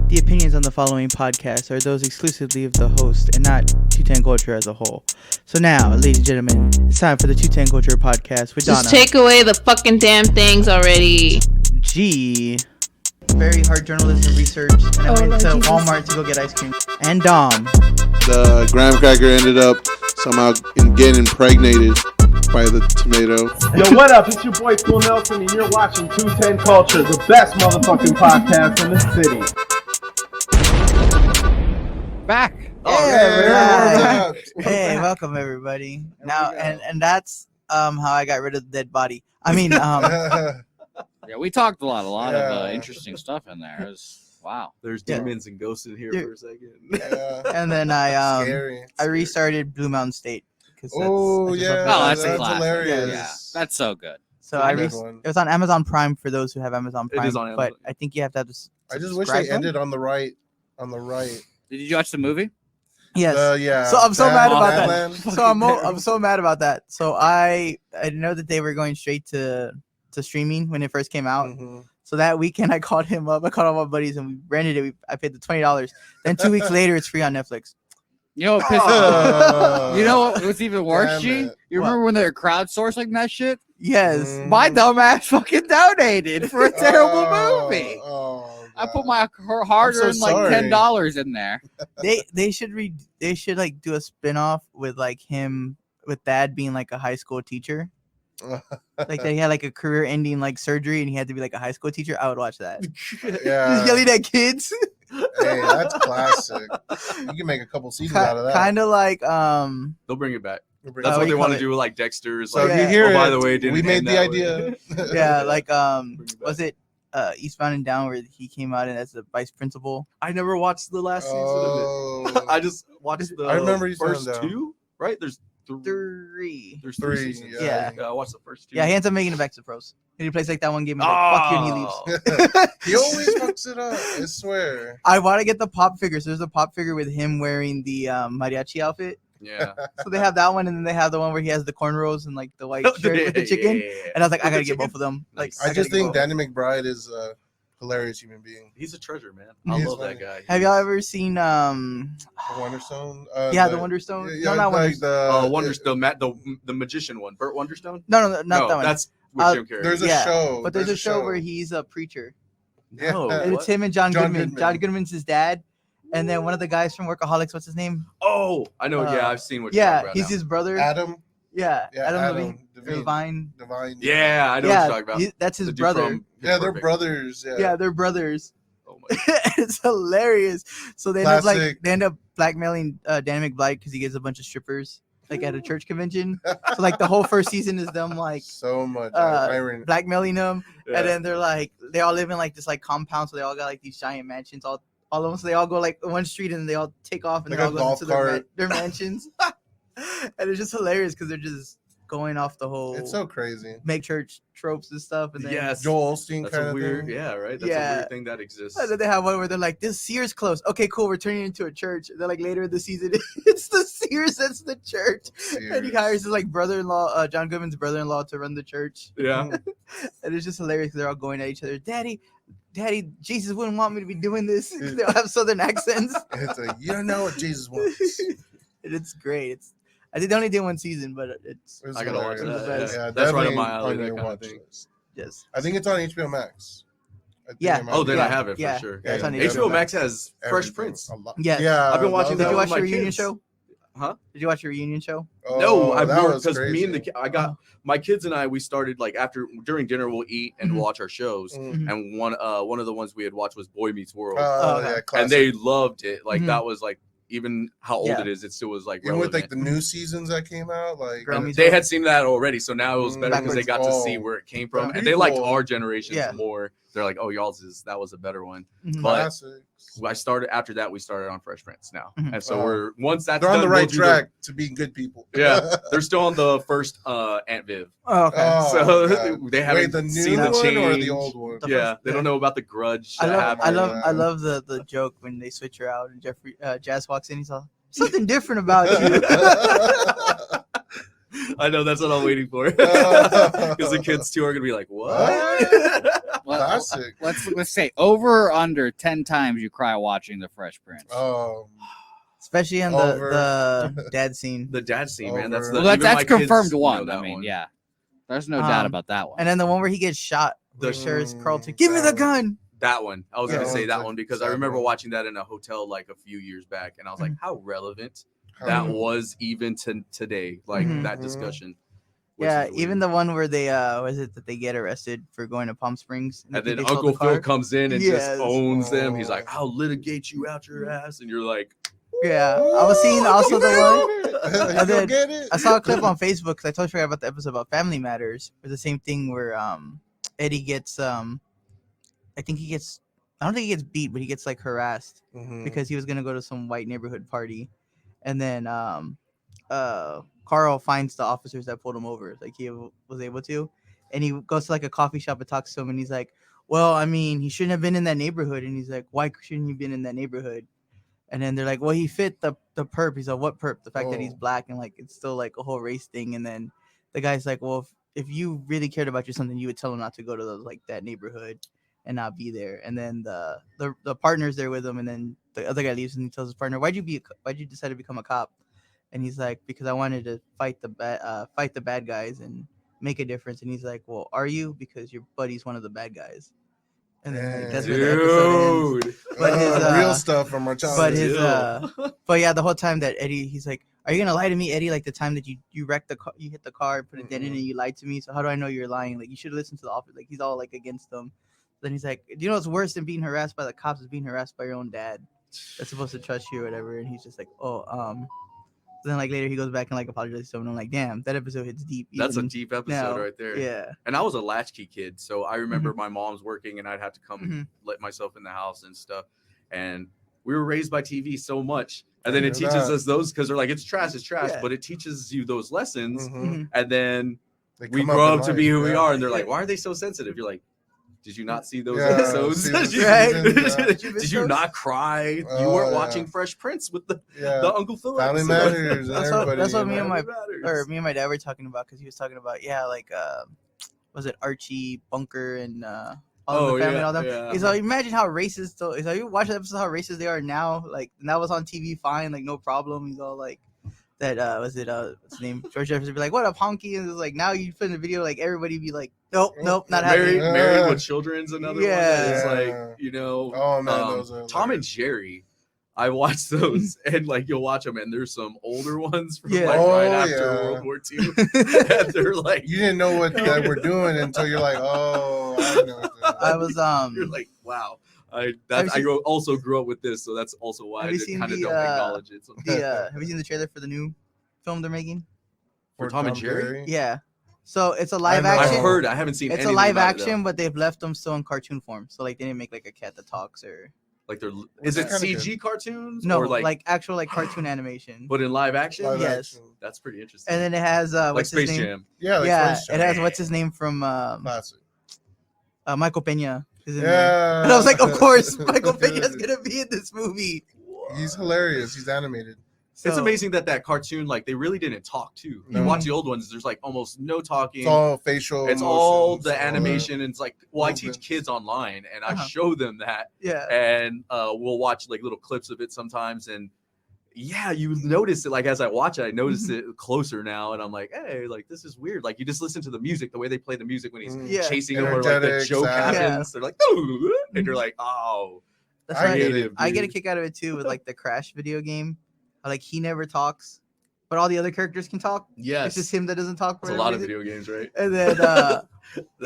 The opinions on the following podcast are those exclusively of the host and not 210 Culture as a whole. So now, ladies and gentlemen, it's time for the 210 Culture podcast with Donna. Just take away the fucking damn things already. G. Very hard journalism research, and I went to Walmart to go get ice cream. And Dom. The graham cracker ended up somehow getting impregnated by the tomato. Yo, what up? It's your boy Cool Nelson, and you're watching 210 Culture, the best motherfucking podcast in the city. Back. Yeah, hey, welcome everybody. Now, and that's how I got rid of the dead body. I mean, Yeah, we talked a lot of interesting stuff in there. Wow. There's demons and ghosts in here for a second. Yeah. and then I Scary. I restarted Blue Mountain State. Oh yeah, Oh, that's a that's classic. hilarious. Yeah, that's so good. So Good one. it was on Amazon Prime for those who have Amazon Prime. It is on Amazon. But I think you have to have this. I just wish they ended on the right. On the right. Did you watch the movie? Yes. Yeah. So I'm so mad about that. Badland. So I'm so mad about that. So I know that they were going straight to streaming when it first came out. Mhm. So that weekend I called him up. I called all my buddies and we rented it. I paid the $20. Then 2 weeks later it's free on Netflix. You know what pissed Oh. You know what was even worse, Damn G? it. You remember when they were crowdsourcing that shit? Yes. Mm. My dumbass fucking donated for a terrible movie. Oh, I put God. my hard-earned like sorry. $10 in there. They should like do a spin-off with like him with Dad being like a high school teacher. Like they had like a career-ending like surgery and he had to be like a high school teacher. I would watch that. Yeah. Just yelling at kids. Hey, that's classic. You can make a couple seasons out of that. Kind of like They'll bring it back. That's Oh, what you they call want to it- do with like Dexter's. So Like, you hear by it. the way, it didn't We made end the that way. idea. yeah, like Bring it back. was it Eastbound and Down where he came out and as the vice principal? I never watched the last season of Oh. it. I just watched the I remember you first saying that. two. Right? There's Three. There's Three, three seasons. yeah. I watched the first two. Yeah, he ends up making it back to the pros. And he plays like that one game and like, fuck you, and he leaves. Oh. He always fucks it up. I swear. I want to get the pop figure. So there's a pop figure with him wearing the mariachi outfit. Yeah. So they have that one, and then they have the one where he has the cornrows and like the white shirt with the chicken. And I was like, I With gotta the get both chicken? of them. Like, Nice. I gotta just get think both. Danny McBride is a hilarious human being. He's a treasure, man. He I is love funny. that guy. Have y'all ever seen The Wonderstone. yeah, the Wonderstone? Yeah, No, not like Wonderstone. The magician one, Burt Wonderstone. No, not that one. That's with Jim Carrey. There's a Yeah, show. But there's a show where he's a preacher. Yeah. No, And what? it's him and John John Goodman. Goodman. John Goodman's his dad. And then one of the guys from Workaholics, what's his name? Oh, I know. Yeah, I've seen what you're Yeah, talking about he's now. his brother. Adam. Yeah, Yeah, Adam Adam Levine. Divine. Yeah, I know what you're talking about. That's his The dude brother. from Pitch Yeah, they're Perfect. brothers. Yeah. Yeah, they're brothers. Oh my It's hilarious. So they Classic. end up blackmailing Danny McBride because he gets a bunch of strippers like at a church convention. So like the whole first season is them like So much irony. blackmailing him, Yeah. and then they're like they all live in like this like compound, so they all got like these giant mansions, all of them. So they all go like one street and they all take off and Like they a all go golf into their mansions. And it's just hilarious because they're just going off the whole It's so crazy. make church tropes and stuff. And then Yes. Joel Osteen That's kind a of weird, thing. yeah, right. That's Yeah. a weird thing that exists. And then they have one where they're like, "This Sears closed. Okay, cool. We're turning it into a church." And then like later in the season, it's the Sears that's the church, and he Sears. hires his like brother-in-law, John Goodman's brother-in-law, to run the church. Yeah. And it's just hilarious because they're all going at each other. Daddy, Jesus wouldn't want me to be doing this. They all have southern accents, It's a, you don't know what Jesus wants. and it's great. I think they only did one season, but it's It's I gotta watch hilarious. that, Yeah. Yeah, That's right up definitely my alley, on that your kind of watch thing. list. just I think it's on HBO Max. I think Yeah. it might Oh, be. then I have it for Yeah. sure. Yeah, it's on HBO HBO Max has Fresh Everything. Prince. A lot. Yes. Yeah, I've been watching Did that you with watch my the reunion kids. show? Huh? Did you watch the reunion show? No, I that brought was because me and crazy. I got my kids and I. We started like after during dinner we'll eat and Mhm. watch our shows. Mm. And one of the ones we had watched was Boy Meets World, Oh, okay. Yeah, and classic. they loved it. Like Mhm. that was like even how old Yeah. it is, it still was like Even with like relevant. the new seasons that came out, like Girl And Meets they World. had seen that already, so now it was better because they got to see Backwards. where it came from, From and they liked people. our generations Yeah. more. They're like, "Oh, that was a better one." Mhm. But classics. I started after that. We started on Fresh Prince now, Mhm. and so Oh. we're once that's They're on done, the we'll right do track to be good people. Yeah, they're still on the first Aunt Viv, Oh, okay. Oh, so God. they haven't Wait, the new seen the one change. or the old one? The Yeah, first- they don't know about the grudge. I that love, happened. I love the joke when they switch her out and Jazz walks in. He's all something different about you. I know that's what I'm waiting for because the kids too are gonna be like, "What?" Classic. Let's say over or under 10 times you cry watching The Fresh Prince. Especially in the dad scene. The dad scene, man. That's Over. the Well, that's even my confirmed kids know one. that I mean, one. yeah. There's no doubt about that one. And then the one where he gets shot. The Sher's Carlton. Give me the gun. That one. I was gonna say that like one because I remember watching that in a hotel like a few years back, and I was like, how relevant that was even to today, like that discussion. Yeah, even the one where they was it that they get arrested for going to Palm Springs, and then Uncle Phil comes in and just owns them. He's like, "I'll litigate you out your ass," and you're like, "Yeah." I was seeing also the one, and then get it? I saw a clip on Facebook because I totally forgot about the episode about Family Matters. It's the same thing where Eddie gets I don't think he gets beat, but he gets like harassed because he was gonna go to some white neighborhood party, and then Carl finds the officers that pulled him over, like he was able to, and he goes to like a coffee shop and talks to him, and he's like, well, I mean, he shouldn't have been in that neighborhood, and he's like, why shouldn't he been in that neighborhood? And then they're like, well, he fit the perp. He's like, what perp? The fact that he's black, and like it's still like a whole race thing. And then the guy's like, well, if you really cared about something, you would tell him not to go to that neighborhood and not be there. And then the partner's there with him, and then the other guy leaves, and he tells his partner, why'd you decide to become a cop? And he's like, because I wanted to fight the bad guys and make a difference. And he's like, well, are you? Because your buddy's one of the bad guys. And then like, that's where the episode ends. But his real stuff from our childhood. But yeah, the whole time that Eddie, he's like, are you gonna lie to me, Eddie? Like the time that you wrecked the car, you hit the car, put a dent in it, and you lied to me. So how do I know you're lying? Like you should listen to the officer. Like he's all like against them. Then he's like, do you know what's worse than being harassed by the cops is being harassed by your own dad that's supposed to trust you or whatever. And he's just like, then like later he goes back and like apologizes to him, and I'm like, damn, that episode hits deep. That's a deep episode right there. Yeah. And I was a latchkey kid, so I remember my mom's working, and I'd have to come let myself in the house and stuff. And we were raised by TV so much, and then it teaches us those because they're like, it's trash, but it teaches you those lessons, and then we grow up to be who we are, and they're like, why are they so sensitive? You're like, did you not see those episodes? Did you not cry? You weren't watching Fresh Prince with the Uncle Phil Family Matters. That's what me and my dad were talking about, because he was talking about was it Archie Bunker and all the family and all them. Yeah. He's like, imagine how racist. He's like, you watch the episode how racist they are now. Like, and that was on TV fine, like no problem. He's all like, that what's his name? George Jefferson be like, what up, honky? And it's like, now you put in the video, like everybody be like, nope, not happening. Married with Children's another one. It's like, oh man, those are Tom and Jerry. I watched those, and like you'll watch them, and there's some older ones from right after World War II. And they're like, you didn't know what they were doing until you're like, oh, I know. I was you're like, wow. I also grew up with this, so that's also why I kind of don't acknowledge it. Have you seen the trailer for the new film they're making for Tom and Jerry? Yeah. So it's a live action. I've heard. I haven't seen. It's a live action, but they've left them still in cartoon form. So like they didn't make like a cat that talks or. Like is it CG cartoons? No, or like actual like cartoon animation. But in live action? Yes. That's pretty interesting. And then it has like Space Jam. Yeah, Space Jam. It has what's his name from Classic. Michael Peña. Yeah. And I was like, of course, Michael Peña's gonna be in this movie. He's hilarious. He's animated. So, it's amazing that cartoon, like, they really didn't talk too. You watch the old ones, there's like almost no talking. It's all facial. It's all the animation. And it's like, well, I teach kids online, and I show them that. Yeah. And we'll watch like little clips of it sometimes. And yeah, you notice it. Like as I watch it, I notice it closer now, and I'm like, hey, like this is weird. Like you just listen to the music, the way they play the music when he's chasing him, or like the joke happens. They're like, and you're like, oh, that's right. I get a kick out of it too with like the Crash video game. Like he never talks, but all the other characters can talk. Yes, it's just him that doesn't talk. There's a lot of video games, right? And then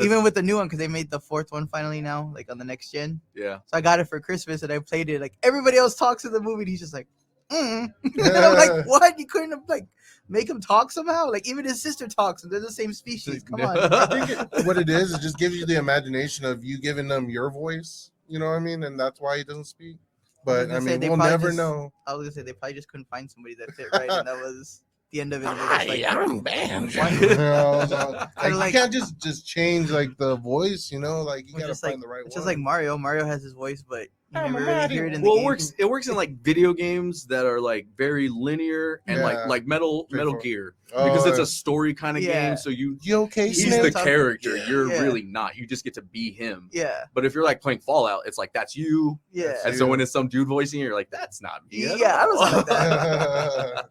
even with the new one, because they made the fourth one finally now, like on the next gen. Yeah. So I got it for Christmas, and I played it. Like everybody else talks in the movie, and he's just like, And I'm like, what? You couldn't have like make him talk somehow? Like even his sister talks, and they're the same species. Come on. I think what it is just gives you the imagination of you giving them your voice. You know what I mean? And that's why he doesn't speak. But I mean, we'll never know. I was gonna say they probably just couldn't find somebody that fit right, and that was. the end of it. It's like, Iron Man. Like- You can't just change like the voice, you know, like you Well, gotta just find like the right it's one. just like Mario. Mario has his voice, but you I'm never a really Mario. hear it in the Well, game. it works in like video games that are like very linear and Yeah. like Metal Straightforward. Gear Oh, because it's yeah. a story kind of Yeah. game. So you okay, he's Yeah. the Talk- character. Yeah. You're Yeah. really not. You just get to be him. Yeah, But if you're like playing Fallout, it's like that's you. yeah. And so when it's some dude voicing you, you're like, that's not me. at Yeah, I don't all." sound like that.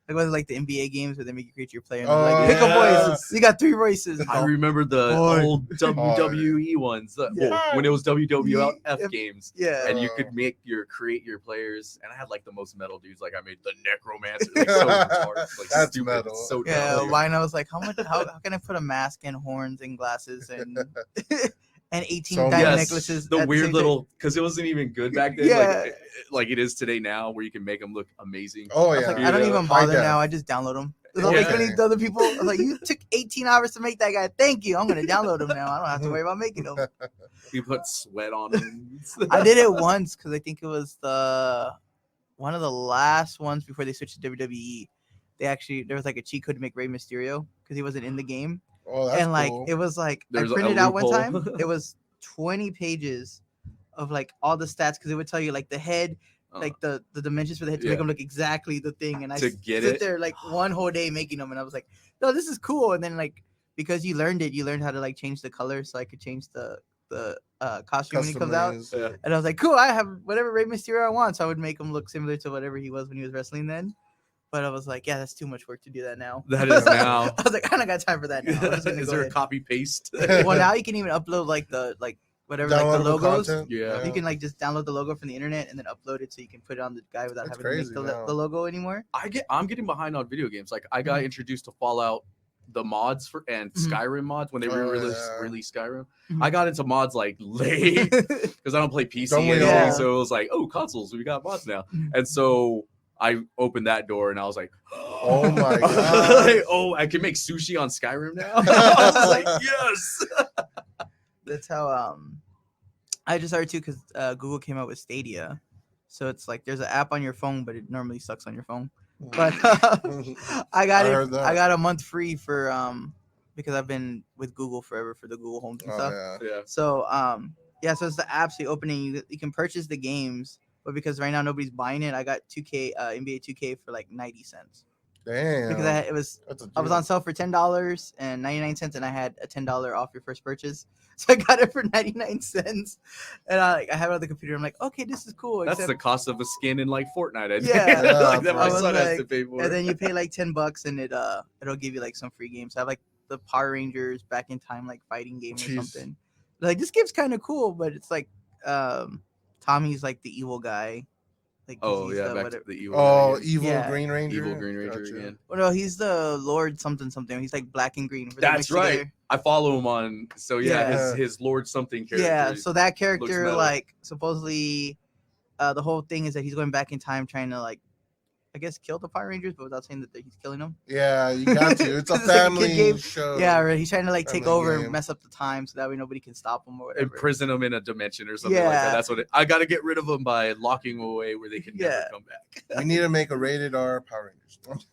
Like was it like the NBA games where they make you create your player and Oh, like pick a yeah. voice. You got 3 voices. I remember the Boy. old WWE ones. Well, when it was WWF Yep. games. Yeah. And you could create your players, and I had like the most metal dudes. Like I made the Necromancer, like so retarded, like That's stupid, metal. so Yeah, dumb. mine. I was like, how can I put a mask and horns and glasses and and 18 So- diamond Yes, necklaces? the at weird same little because it wasn't even good back then. Yeah. Like it is today now, where you can make them look amazing. Oh I yeah. was like, I don't Yeah. even High bother def. now. I just download them. Yeah. Like when these other people, I was like, you took 18 hours to make that guy. Thank you. I'm gonna download him now. I don't have to worry about making them. You put sweat on them. I did it once because I think it was one of the last ones before they switched to WWE. There was like a cheat code to make Rey Mysterio because he wasn't in the game, Oh, that's and like cool. it was like There's I a printed out one time. loophole. It was 20 pages of like all the stats because it would tell you like the head, like the dimensions for the head to make yeah. them look exactly the thing. And I To get sit it? there like one whole day making them, and I was like, no, this is cool. And then like because you learned how to like change the color, so I could change the costume when he comes out. Customized. Yeah. And I was like, cool, I have whatever Rey Mysterio I want. So I would make him look similar to whatever he was when he was wrestling then. But I was like, yeah, that's too much work to do that now. That is now. I was like, I don't got time for that now. I'm just gonna Is go there a ahead. copy paste? Well, now you can even upload whatever like the Downloadable logos. content. Yeah. You can like just download the logo from the internet and then upload it so you can put it on the guy without That's having to crazy make now. the logo anymore. I'm getting behind on video games. Like I got introduced to Fallout, the mods and Mhm. Skyrim mods when they Oh, released Skyrim. Mhm. I got into mods like late because I don't play PC Don't we anything. all? So it was like, oh, consoles, we got mods now. Mhm. And so I opened that door and I was like, Oh my God. Like, oh, I can make sushi on Skyrim now. I was like, yes. That's how I just started too because Google came out with Stadia. So it's like there's an app on your phone, but it normally sucks on your phone. But I got I it. heard that. I got a month free for because I've been with Google forever for the Google Homes and stuff. Oh, yeah. Yeah. So yeah, so it's the app. So you open it, you can purchase the games, but because right now nobody's buying it, I got 2K NBA 2K for like 90 cents Damn. because I was That's a on sale for $10 and 99 cents, and I had a $10 off your first purchase. So I got it for 99 cents, and I have it on the computer. I'm like, okay, this is cool. That's the cost of a skin in like Fortnite. I think. Yeah. Like that I my was son has like- to pay for. and then you pay like $10 and it'll give you like some free games. I have like the Power Rangers Back in Time like fighting game or Jeez. something. Like this game's kind of cool, but it's like Tommy's like the evil guy. Like Oh he's yeah, the back whatever- to the evil. Oh, guy again. evil Yeah. Green Ranger. Evil Green Ranger Gotcha. again. Well, no, he's the Lord something. He's like black and green. where they That's mix right. together. I follow him on. So yeah, Yeah. his Lord something character. Yeah, so that character metal. like supposedly the whole thing is that he's going back in time trying to like I guess kill the Power Rangers, but without saying that he's killing them. Yeah, you got to. It's a It's like a kid family game. show. Yeah, right. He's trying to like take Family over game. and mess up the time so that way nobody can stop him or whatever. imprison him in a dimension or something like that. Yeah. That's what I got to get rid of him by locking him away where they can never Yeah. come back. We need to make a rated R Power Rangers.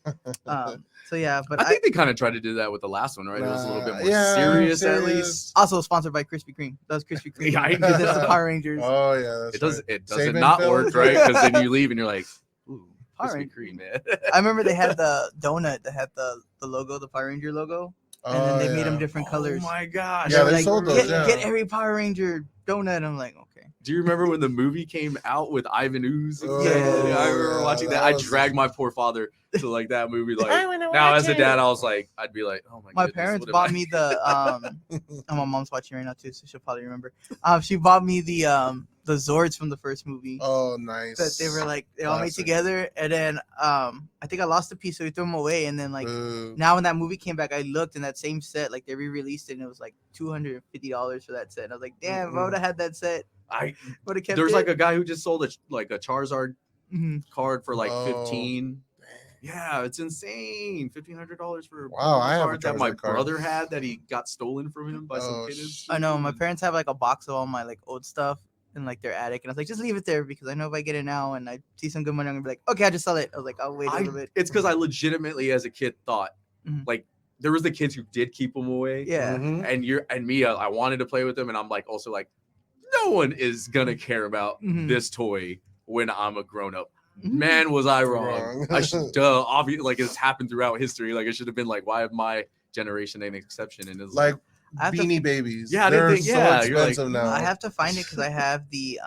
So yeah, but I think they kind of tried to do that with the last one, right? It was a little bit more Yeah, serious, at serious. least. also sponsored by Krispy Kreme. That was Krispy Kreme. Yeah, I because know. it's the Power Rangers. Oh yeah, that's It does. right. It doesn't Saving not Phil? work, right? Because then you leave and you're like, ooh, Power Krispy Ranger. Kreme, man. I remember they had the donut that had the logo, the Power Ranger logo, and then they made them different colors. Oh my gosh! Yeah, They were they like, sold those, get, yeah. get every Power Ranger donut. I'm like, okay. Do you remember when the movie came out with Ivan Ooze? Oh, Yeah. I remember yeah, watching that. that I was- dragged my poor father to like that movie. Like now, as a dad, I was like, I'd be like, oh my. My goodness, parents what am bought I- me the and my mom's watching right now too, so she'll probably remember. She bought me the Zords from the first movie. Oh, nice. That they were like they all made Classic. together, and then I think I lost a piece, so we threw them away. And then like Boo. now when that movie came back, I looked in that same set, like they re-released it, and it was like $250 for that set. And I was like, damn, if I would have had that set, would have kept There's it. like a guy who just sold a Charizard Mhm. card for like Oh. 15. Yeah, it's insane. $1,500 for a Wow, I have a card that my Charizard card. brother had that he got stolen from him by some Oh, kid. sh- I know my parents have like a box of all my like old stuff, in like their attic, and I was like, just leave it there because I know if I get it now and I see some good money, I'm gonna be like, okay, I'll just sell it. I was like, I'll wait a little bit. It's because I legitimately, as a kid, thought Mhm. like there was the kids who did keep them away. Yeah. Mhm. And me, I wanted to play with them, and I'm like also like, no one is gonna care about Mhm. this toy when I'm a grown up. Mhm. Man, was I wrong? Wrong. I should obviously like it's happened throughout history. Like it should have been like, why have my generation an exception? And it's Like I have to- Beanie Babies. Yeah, I didn't they're think- so yeah, you're like- expensive now. I have to find it because I have the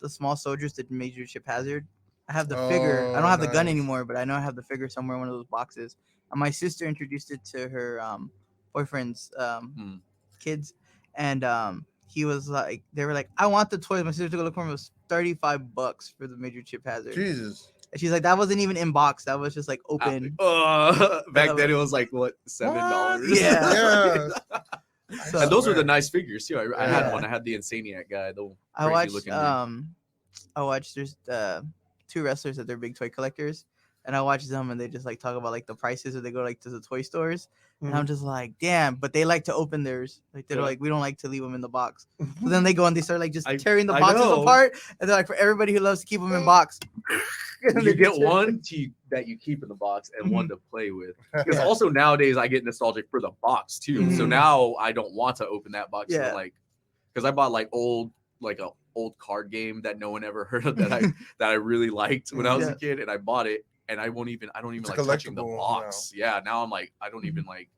small soldiers that Major Chip Hazard. I have the figure. I don't have the gun nice. anymore, but I know I have the figure somewhere in one of those boxes. And my sister introduced it to her boyfriend's kids, and he was like, they were like, I want the toys. My sister took a look for him. It was $35 for the Major Chip Hazard. Jesus. And she's like, that wasn't even in box. That was just like open. Back then it was like what, $7? Yeah. Yeah. So- And those were the swear. nice figures too. I had Yeah. one. I had the Insaniac guy. The I crazy watched looking dude. I watched there's two wrestlers that they're big toy collectors, and I watch them and they just like talk about like the prices, or they go like to the toy stores, and I'm just like, damn, but they like to open theirs. Like they're Yeah. like, we don't like to leave them in the box. So then they go and they start like just tearing the I boxes know. apart, and they're like, for everybody who loves to keep them in box, and You they get just- one that you keep in the box and one to play with. Because Yeah. also nowadays I get nostalgic for the box too. So Mhm. now I don't want to open that box. Yeah. Like, because I bought like a old card game that no one ever heard of that I really liked when I was Yeah. a kid, and I bought it, and I don't even It's like a touching the collectible box. Yeah, now I'm like I don't even like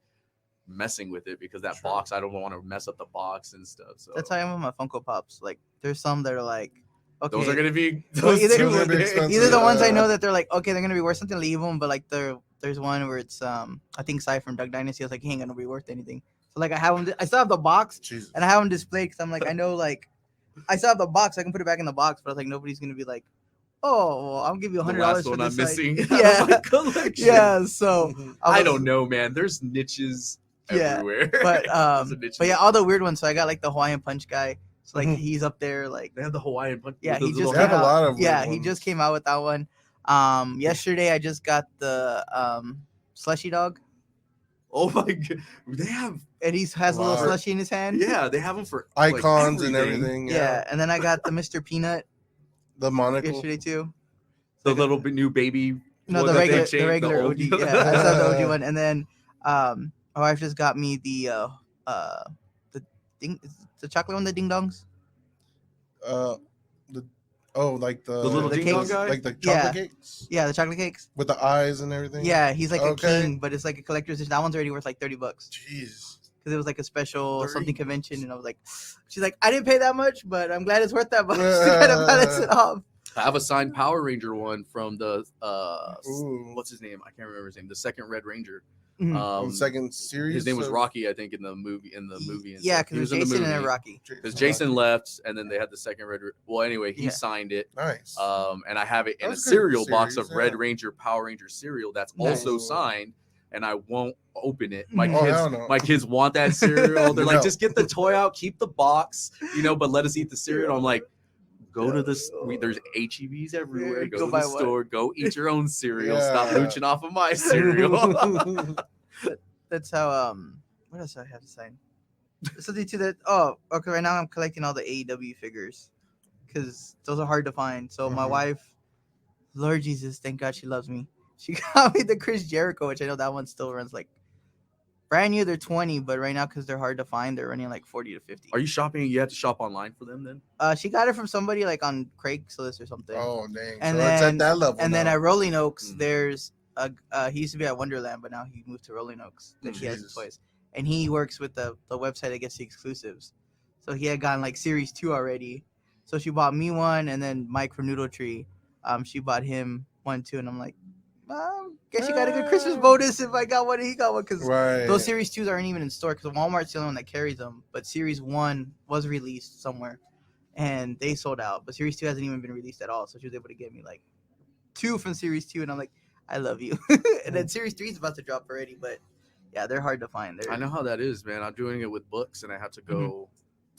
messing with it because that Sure. box, I don't want to mess up the box and stuff. So That's how I am with my Funko Pops. Like there's some that are like, okay, those are gonna be Well, those either- two Those are would big be- expensive. either the ones I Yeah. know that they're like, okay, they're gonna be worth something, leave them. But like there's one where it's I think Sai from Duck Dynasty. I was like, he ain't gonna be worth anything. So like I have them. I still have the box Jesus. and I have them displayed because I'm like, I know like I still have the box. I can put it back in the box, but I was like, nobody's gonna be like, oh, well, I'll give you the $100 last for one this. I'm like- missing. yeah, My collection. yeah. So I was- don't know, man. There's niches Yeah, everywhere. but There's a niche but yeah, in- all the weird ones. So I got like the Hawaiian Punch guy. So like Mhm. he's up there like. they have the Hawaiian punch. Yeah, with he those just little They have came a out. lot of Yeah, weird he ones. just came out with that one. Yesterday I just got the slushy dog, Oh my god, they have and he has a little Wow. slushy in his hand. yeah, they have them for like, Icons and everything. yeah. Yeah. And then I got the Mr. Peanut The monocle. yesterday too. The little new baby. No, one the that they regular, changed, the regular old- OG. Yeah, I saw the OG one, and then my wife just got me the chocolate one, the ding dongs. Like the little The ding dong cakes. guy. like the chocolate Yeah. cakes Yeah, the chocolate cakes. with the eyes and everything. Yeah, he's like Okay. a king, but it's like a collector's edition. That one's already worth like $30 Jeez. because it was like a special 30 something convention, and I was like, she's like, I didn't pay that much, but I'm glad it's worth that much to kind of balance it off. I have a signed Power Ranger one from the Ooh. what's his name? I can't remember his name. The second Red Ranger. Mhm. Second series. His name was of- Rocky, I think, in the movie. And Yeah, stuff. He because was in the Jason and then movie. Rocky. Because Jason left, and then they had the second Red. Well, anyway, he Yeah. signed it. Nice. And I have it in a That's a good cereal box of series, Red yeah. Ranger Power Ranger cereal that's Nice. also signed, and I won't open it. My Oh, kids, hell no. my kids want that cereal. They're like, No. just get the toy out, keep the box, but let us eat the cereal. I'm like, go to this. There's HEBs everywhere. Yeah, Go go to buy the one. store. Go eat your own cereal. Yeah. Stop mooching off of my cereal. That's how what else do I have to sign? Something to that. Oh, okay. Right now I'm collecting all the AEW figures because those are hard to find. So my Mhm. wife, Lord Jesus, thank God she loves me. She got me the Chris Jericho, which I know that one still runs like brand new. They're 20, but right now because they're hard to find, they're running like 40 to 50. Are you shopping? You have to shop online for them then? She got it from somebody like on Craigslist or something. Oh dang. And So it's then- at that level. And then now. at Rolling Oaks, Mm. there's he used to be at Wonderland, but now he moved to Rolling Oaks. That he has Jesus. toys, and he works with the website that gets the exclusives. So he had gotten like Series 2 already. So she bought me one, and then Mike from Noodle Tree, she bought him one too, and I'm like, guess you got a good Christmas bonus if I got one and he got one, because right. those Series 2s aren't even in store because Walmart's the only one that carries them. But Series 1 was released somewhere, and they sold out. But Series 2 hasn't even been released at all, so she was able to get me like 2 from Series 2, and I'm like, I love you. And then Series 3 is about to drop already, but yeah, they're hard to find. I know how that is, man. I'm doing it with books, and I have to go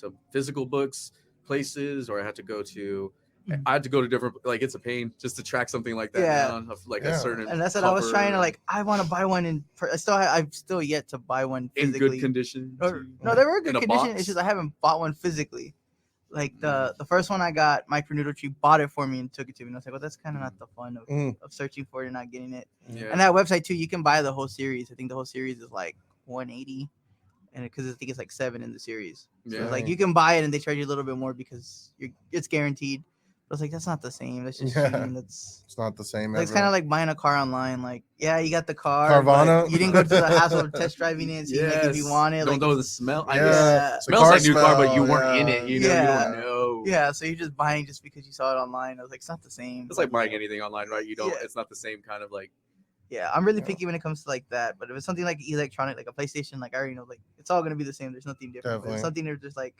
Mm-hmm. to physical books places, or I have to go to. Mhm. I have to go to different. Like it's a pain just to track something like that Yeah. down. Of like Yeah. a certain. And that's what I was trying to cover like. I want to buy one, and I've still yet to buy one in physically. good condition. No, they were in in good a condition. box? It's just I haven't bought one physically. Like the first one I got, Mike from Noodle Tree bought it for me and took it to me. And I was like, well, that's kind of not the fun of searching for it and not getting it. Yeah. And that website too, you can buy the whole series. I think the whole series is like $180, and because I think it's like 7 in the series. So it's like you can buy it and they charge you a little bit more because it's guaranteed. But I was like, that's not the same. That's just cheating. It's not the same. It's kind of like buying a car online. Like, yeah, you got the car, Carvana. but you didn't go to the hassle of test driving it, see like if you want it. Don't like, know the smell. I Yeah. guess The smells car like new car, but you smell, weren't in it. You know, you don't know. Yeah, so you're just buying just because you saw it online. I was like, it's not the same. It's like buying anything online, right? You don't. Yeah. It's not the same kind of like. Yeah, I'm really picky when it comes to like that. But if it's something like electronic, like a PlayStation, like I already know, like it's all gonna be the same. There's nothing different. But if something there's just like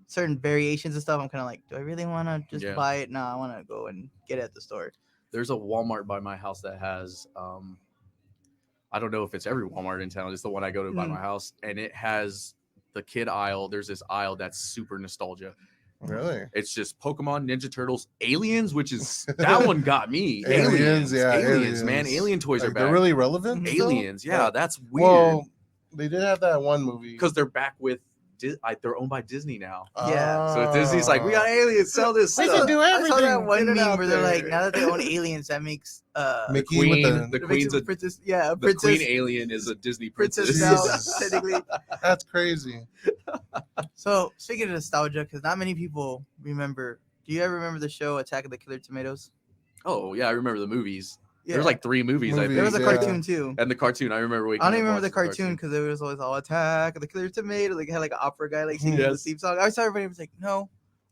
certain variations and stuff, I'm kind of like, do I really want to just buy it? No, I want to go and get it at the store. There's a Walmart by my house that has, I don't know if it's every Walmart in town. It's the one I go to by my house, and it has the kid aisle. There's this aisle that's super nostalgia. Really? It's just Pokemon, Ninja Turtles, Aliens, which is that one got me. Aliens, Man. Alien toys are back. They're really relevant. Aliens, yeah, that's weird. Well, they did have that one movie because they're back with. They're owned by Disney now. Yeah. So Disney's like, we got aliens, sell this They stuff. can do everything. I saw that one Get it meme out where they're like, there. now that they own aliens, that makes Mickey Queen, the makes queen's a a princess. Yeah, a the princess. queen alien is a Disney princess. Now, Jesus. technically. That's crazy. So speaking of nostalgia, because not many people remember. Do you ever remember the show Attack of the Killer Tomatoes? Oh yeah, I remember the movies. Yeah. There's like 3 movies. I think. There was a cartoon too. And the cartoon, I remember waking I don't up even remember the watching cartoon because it was always all Attack of the Killer Tomato. Like it had like an opera guy like singing the Yes. theme song. I saw everybody was like, no,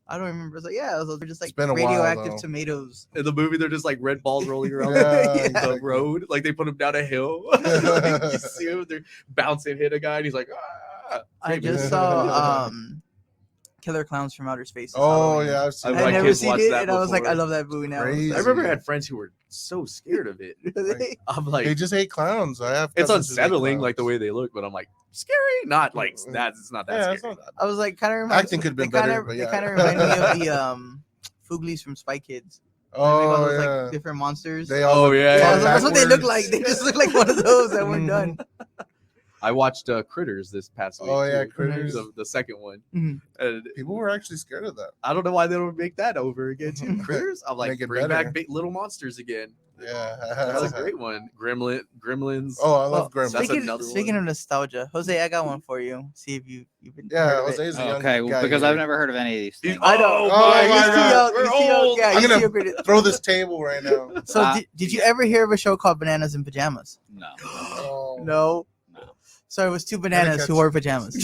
I don't remember. I was like, yeah, those are just like been a while, radioactive though. tomatoes. In the movie, they're just like red balls rolling around Yeah, the road. Like they put them down a hill. Like, you see them, they're bouncing, hit a guy, and he's like, ah. I just saw Killer Clowns from Outer Space. this Oh Halloween. yeah, I've seen. I I've My never kids seen watched it, that and I was like, before. I love that movie now. Crazy. I remember I had friends who were so scared of it. I'm like, They just hate clowns. I have. it's cousins who hate unsettling, like the clowns. way they look, but I'm like, scary? Not like that. It's not that Yeah, scary. it's not I was like, kind of reminds. Acting could've been they kinda- better, but yeah. They kind of remind me of the Fooglies from Spy Kids. Oh those, yeah. like different monsters. They all. Oh, yeah, Yeah, yeah. that's what they look backwards. like. They just look like one of those that weren't done. I watched Critters this past week. Oh, yeah, too. Critters. The second one. Mhm. And People were actually scared of that. I don't know why they don't make that over again too. Critters. I'm like, Make it bring better. back big little monsters again. Yeah. That's a great one. Gremlins. Oh, I love Well, Gremlins. That's Speaking, another speaking one. of nostalgia, Jose, I got one for you. See if you've been. Yeah, heard of it. Jose's a young Okay, well, guy because here. I've never heard of any of these things. I know. Oh, Yeah, my he's too God. young. We're He's too young. old. Yeah, I'm he's gonna too young. throw this table right now. So did you ever hear of a show called Bananas in Pajamas? No. Oh. No. No. So it was 2 bananas catch who wore pajamas.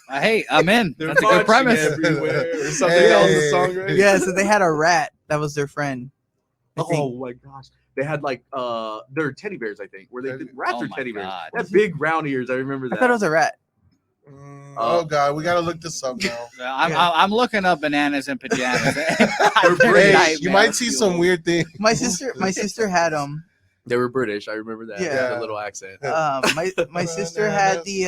Hey, I'm in. They're That's a good marching premise. everywhere. Or something Hey. else. The song, right? Yeah, so they had a rat that was their friend. I think. Oh my gosh. They had like they're teddy bears, I think. Where they rats Oh are my teddy bears. God. They had big round ears. I remember I that. thought it was a rat. Oh god, we gotta look this up now. I'm looking up bananas and pajamas. Hey, you might see some weird things. My sister had They were British. I remember that. Yeah. The little accent. my sister had the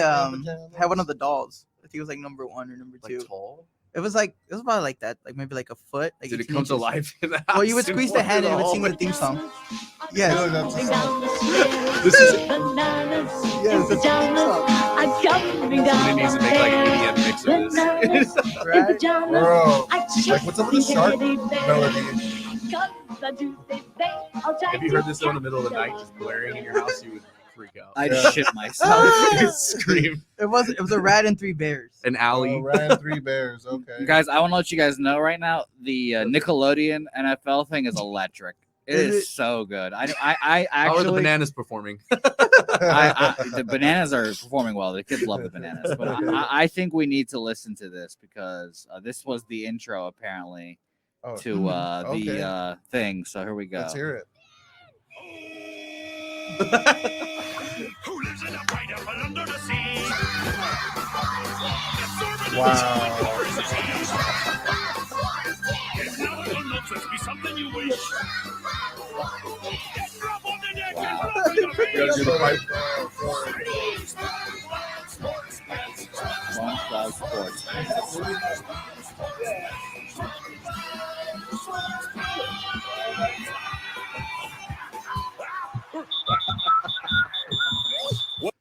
had one of the dolls. I think it was like number 1 or number 2. Like tall. It was about like that, like maybe like a foot. Like Did it 18 come to inches. life in the house? Well, you would squeeze the and hand and it would wander sing the hallway? theme song. Yeah, Yes. that's This is Yes, it's a theme song. Somebody needs to make like an EDM mix of this. Right? bro. Like what's up with the shark melody? If you heard this in the middle of the night just blaring in your house, you would freak out. I'd Yeah. shit myself. You'd scream. It was a rat and 3 bears. An alley. Oh, ran 3 bears. Okay. Guys, I want to let you guys know right now, the Nickelodeon NFL thing is electric. It Is is it? so good. I How are the actually, bananas performing? the bananas are performing well. The kids love the bananas. But I think we need to listen to this because this was the intro apparently Oh, to okay. the thing. So here we go. Let's hear it. Who lives in a pineapple under the sea? Wow. If now it will not just be something you wish. Drop on the deck and blow in the You gotta do the pipe. SpongeBob Sports.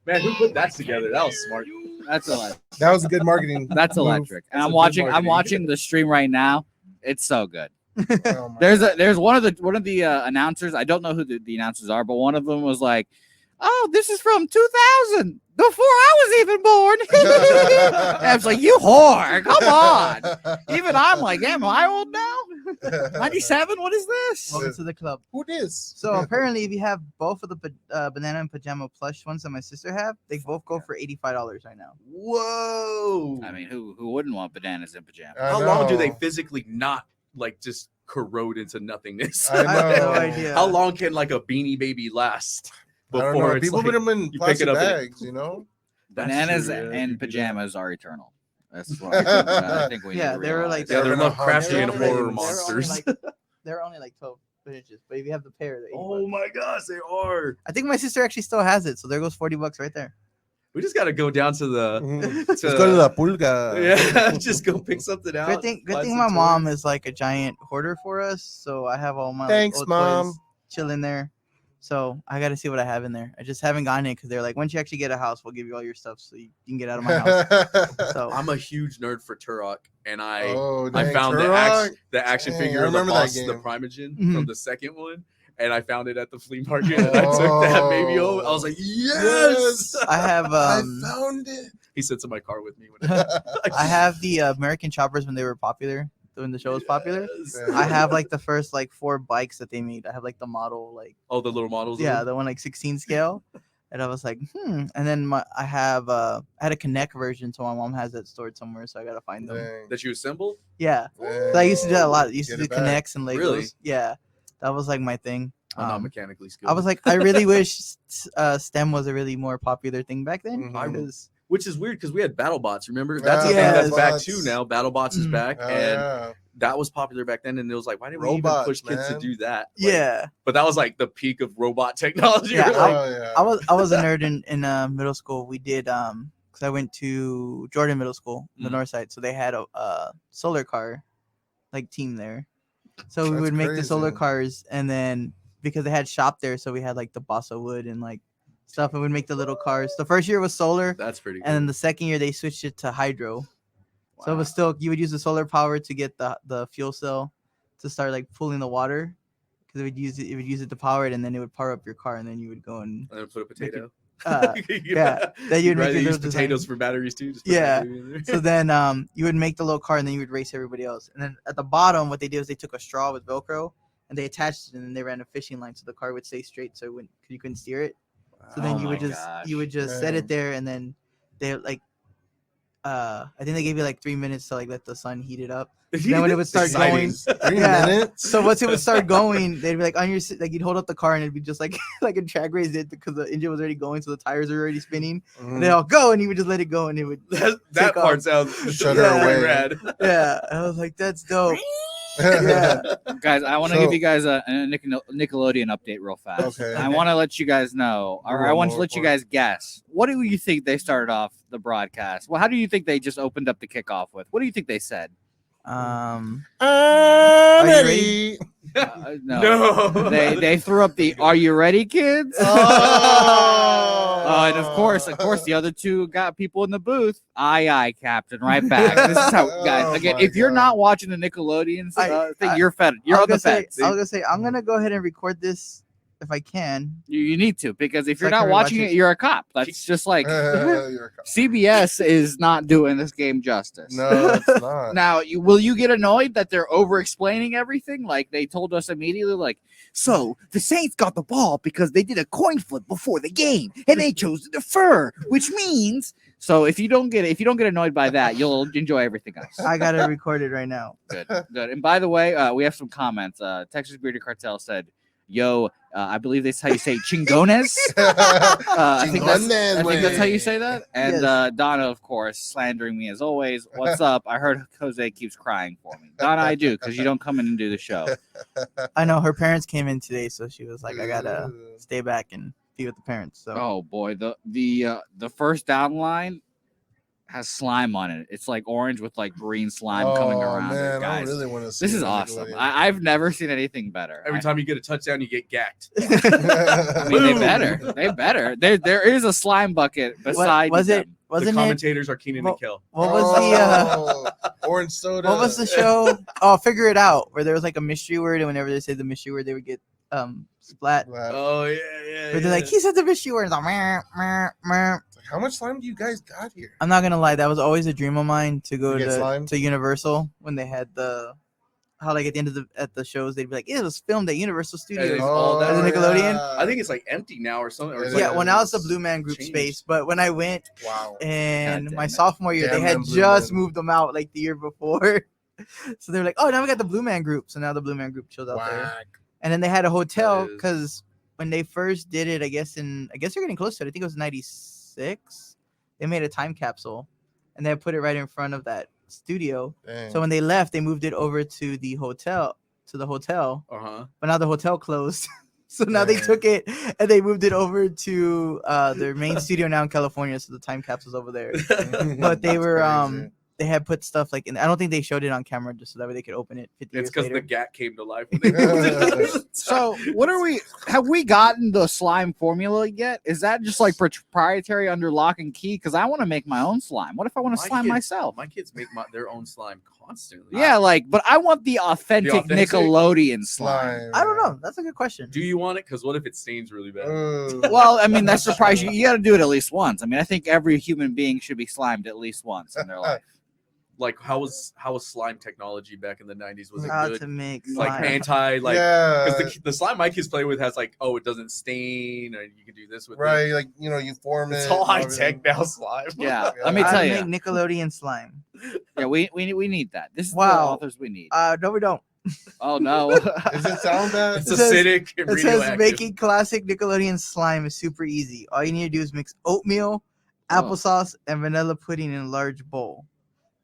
Man, who put that together? That was smart. That's a lot. That was a good marketing. That's move. electric. And That's I'm a good watching. I'm marketing. watching the stream right now. It's so good. Oh my There's one of the announcers. I don't know who the announcers are, but one of them was like, "Oh, this is from 2000, before I was even born." And I was like, "You whore! Come on!" Even I'm like, "Am I old now? 97? What is this?" Welcome to the club. Who this? So apparently, if you have both of the banana and pajama plush ones that my sister have, they both go for $85 right now. Whoa. I mean, who wouldn't want bananas in pajamas? I How long do they know. physically not like just corrode into nothingness? I I have no know. idea. How long can like a Beanie Baby last I don't before know. it's People like, put them in you pick plastic it up and it- bags, you know? That's Bananas true, yeah, you and do that. pajamas are eternal. That's what I think we need Yeah, to they were like- realize. Yeah, they're They're Lovecraftian gonna hunt horror things. monsters. They're only like 12 inches, but if you have the pair, they're $80. Oh my gosh, they are. I think my sister actually still has it, so there goes $40 right there. We just got to go down to the. Mhm. Let's go to La Pulga. Yeah, just go pick something out. Good buy thing some my toys. mom is like a giant hoarder for us, so I have all my Thanks, old Mom. toys chilling there. So I got to see what I have in there. I just haven't gotten it because they're like, once you actually get a house, we'll give you all your stuff so you can get out of my house. So I'm a huge nerd for Turok, and I Oh, I dang, found Turok. the action Dang, figure I of the remember that boss, the game. Primogen Mhm. from the second one, and I found it at the flea market, and I took that baby home. I was like, yes! I have I found it. He sits in my car with me. When I have the American choppers when they were popular, when the show was popular. Yes. Yeah. I have like the first like 4 bikes that they made. I have like the model like Oh, the little models. of yeah, them? the one like 16 scale. And I was like, And then I had a Connect version, so my mom has that stored somewhere, so I gotta find them. Dang. that you assemble. Yeah. Dang. So I used to do that a lot. I used Get to do it back. Connects and Legos. Really? Yeah. That was like my thing. I'm not Um, mechanically skilled. I was like, I really wish STEM was a really more popular thing back then. Mhm. Because which is weird because we had BattleBots. Remember, that's a thing Yeah, that's back BattleBots. too now. BattleBots is Mhm. back, Oh, and yeah. that was popular back then. And it was like, why didn't we even Robots, push kids to man. do that? Like, yeah, but that was like the peak of robot technology. Yeah, Like, Oh, yeah. I was a nerd in middle school. We did because I went to Jordan Middle School, the Mhm. north side, so they had a solar car like team there. So we That's would make the solar crazy. cars, and then because they had shop there, so we had like the balsa wood and like stuff, and we'd make the little cars. The first year was solar, that's pretty cool. and then the second year they switched it to hydro. So it was Wow. still you would use the solar power to get the fuel cell to start like pulling the water because it would use it to power it, and then it would power up your car, and then you would go and And then put a potato. yeah. Then you'd make rather your use little design. potatoes for batteries too. Just put Yeah. that in there. So then you would make the little car, and then you would race everybody else. And then at the bottom, what they did was they took a straw with Velcro and they attached it, and then they ran a fishing line so the car would stay straight, so you couldn't steer it. So then Oh you would my just set it there, and then they like I think they gave you like 3 minutes to like let the sun heat it up. Then when it would start going, Exciting. 3 Yeah. minutes. so once it would start going, they'd be like on your like you'd hold up the car, and it'd be just like like a drag race did because the engine was already going, so the tires were already spinning. Mhm. And they all go, and you would just let it go, and it would that Take part off. sounds Shut her Yeah. away. rad. yeah. I was like, that's dope. Yeah. Guys, I want to So- give you guys a Nickelodeon update real fast. Okay. I want to let you guys know, or I want to More let you for it. guys guess. What do you think they started off the broadcast? Well, how do you think they just opened up the kickoff with? What do you think they said? I'm Are you ready. No. No. They threw up the "Are you ready, kids?" Oh. And of course, the other two got people in the booth. Aye, Captain, right back. This is how, guys. Oh Again, my if you're God. not watching the Nickelodeon thing, I- you're fed. You're on the fence. I was gonna say I'm gonna go ahead and record this if I can. You need to, because if So you're I not can watching rewatch it, it. you're a cop. That's just like You're a cop. CBS is not doing this game justice. No, it's not. Now, will you get annoyed that they're over explaining everything? Like they told us immediately, like, so the Saints got the ball because they did a coin flip before the game and they chose to defer, which means so if you don't get annoyed by that, you'll enjoy everything else. I gotta record it right now. Good. And by the way, we have some comments. Texas Bearded Cartel said, "Yo, I believe that's how you say chingones." I think that's how you say that. And Yes. Donna, of course, slandering me as always. What's up? I heard Jose keeps crying for me. Donna, I do, because you don't come in and do the show. I know her parents came in today, so she was like, I gotta Ooh. stay back and be with the parents. So Oh boy, the first down line has slime on it. It's like orange with like green slime coming around man, it, guys. I really want to see This is the awesome. Nickelodeon. I've never seen anything better. Every time you get a touchdown, you get gacked. I mean, they Boom. better. They better. There is a slime bucket beside was them. Wasn't it? commentators are Keenan and Kel. What was the orange soda? what was the show? Oh, Figure It Out, where there was like a mystery word, and whenever they said the mystery word, they would get splat. Oh yeah. Where they're like, he said the mystery word. It's like, meh, meh, meh. How much slime do you guys got here? I'm not gonna lie, that was always a dream of mine to go get slime? to Universal when they had how like at the end of the shows they'd be like, it was filmed at Universal Studios. all that. As a Nickelodeon. I think it's like empty now or something. Or it's Yeah, like, well now it's the Blue Man Group changed. space, but when I went Wow. and God my damn it. sophomore year, Damn they had them Blue just Men. moved them out like the year before. So they're like, oh, now we got the Blue Man Group. So now the Blue Man Group chilled out there. Whack. And then they had a hotel That is- because when they first did it, I guess they're getting close to it. I think it was 96. They made a time capsule and they put it right in front of that studio. Dang. So when they left, they moved it over to the hotel. But now the hotel closed. So now they Dang. took it and they moved it over to their main studio now in California. So the time capsule's over there. But they That's were crazy. they had put stuff like in. I don't think they showed it on camera just so that way they could open it 50 It's years because later. the GAT came to life. When they moved it. So, have we gotten the slime formula yet? Is that just like proprietary under lock and key? Because I want to make my own slime. What if I want to My slime kids- myself? My kids make their own slime constantly. Yeah, but I want the authentic, authentic? Nickelodeon slime. Slime. I don't know. That's a good question. Do you want it? Because what if it stains really bad? Well, I mean, that's surprised you. You got to do it at least once. I mean, I think every human being should be slimed at least once in their life. Like how was slime technology back in the 90s? Was it How good? to make Like slime. anti like yeah. because the slime my kids play with has like it doesn't stain and you can do this with Right, it. like you form it. It's all and high everything. tech now slime. Yeah, let me How tell to you. make Nickelodeon slime. Yeah, we need that. This is the Wow. authors we need. No, we don't. Oh no. Does it sound bad? It's It says- acidic and It says radioactive. making classic Nickelodeon slime is super easy. All you need to do is mix oatmeal, Oh. applesauce, and vanilla pudding in a large bowl.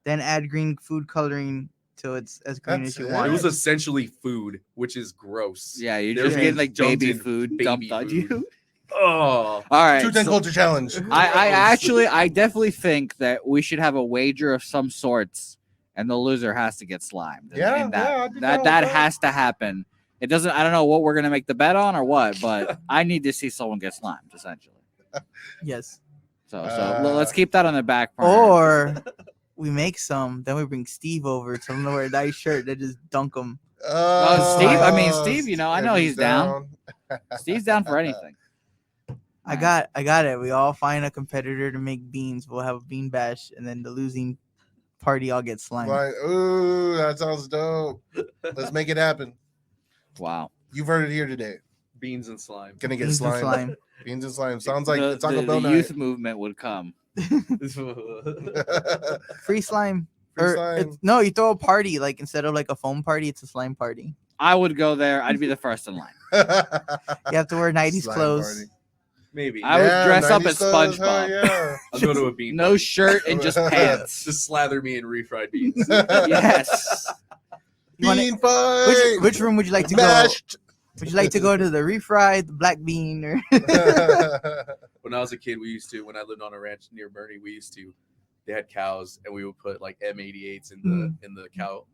Then add green food coloring till it's as green That's as you it? want. It was essentially food, which is gross. Yeah, you're They're just getting like dumped baby in food baby dumped on food. you. Oh, All right. 210 so- culture challenge. I definitely think that we should have a wager of some sorts, and the loser has to get slimed. Yeah, and that yeah, I'd be down with that that. has to happen. It doesn't. I don't know what we're gonna make the bet on or what, but I need to see someone get slimed essentially. Yes. So let's keep that on the back burner. Or we make some, then we bring Steve over, tell him to wear a nice shirt, then just dunk him. Steve, I mean, Steve, I know he's down. down. Steve's down for anything. I got it. We all find a competitor to make beans. We'll have a bean bash, and then the losing party all gets slimed. Like, ooh, that sounds dope. Let's make it happen. Wow. You've heard it here today. beans and slime. Gonna get Beans and slime. slime. Beans and slime. Sounds like the, Taco the, Bell the night. youth movement would come. Free slime. Free Or slime. no, you throw a party like instead of like a foam party, it's a slime party. I would go there. I'd be the first in line. You have to wear 90s Slime clothes. party. Maybe. I would dress up 90s as clothes, hell SpongeBob. Yeah. I'll go to a bean. No party. shirt and just pants. Just slather me in refried beans. Yes. You wanna- Bean fight. which room would you like to go? Mashed. Would you like to go to the refried, the black bean, or When I was a kid, when I lived on a ranch near Bernie, they had cows and we would put like M88s in the cow.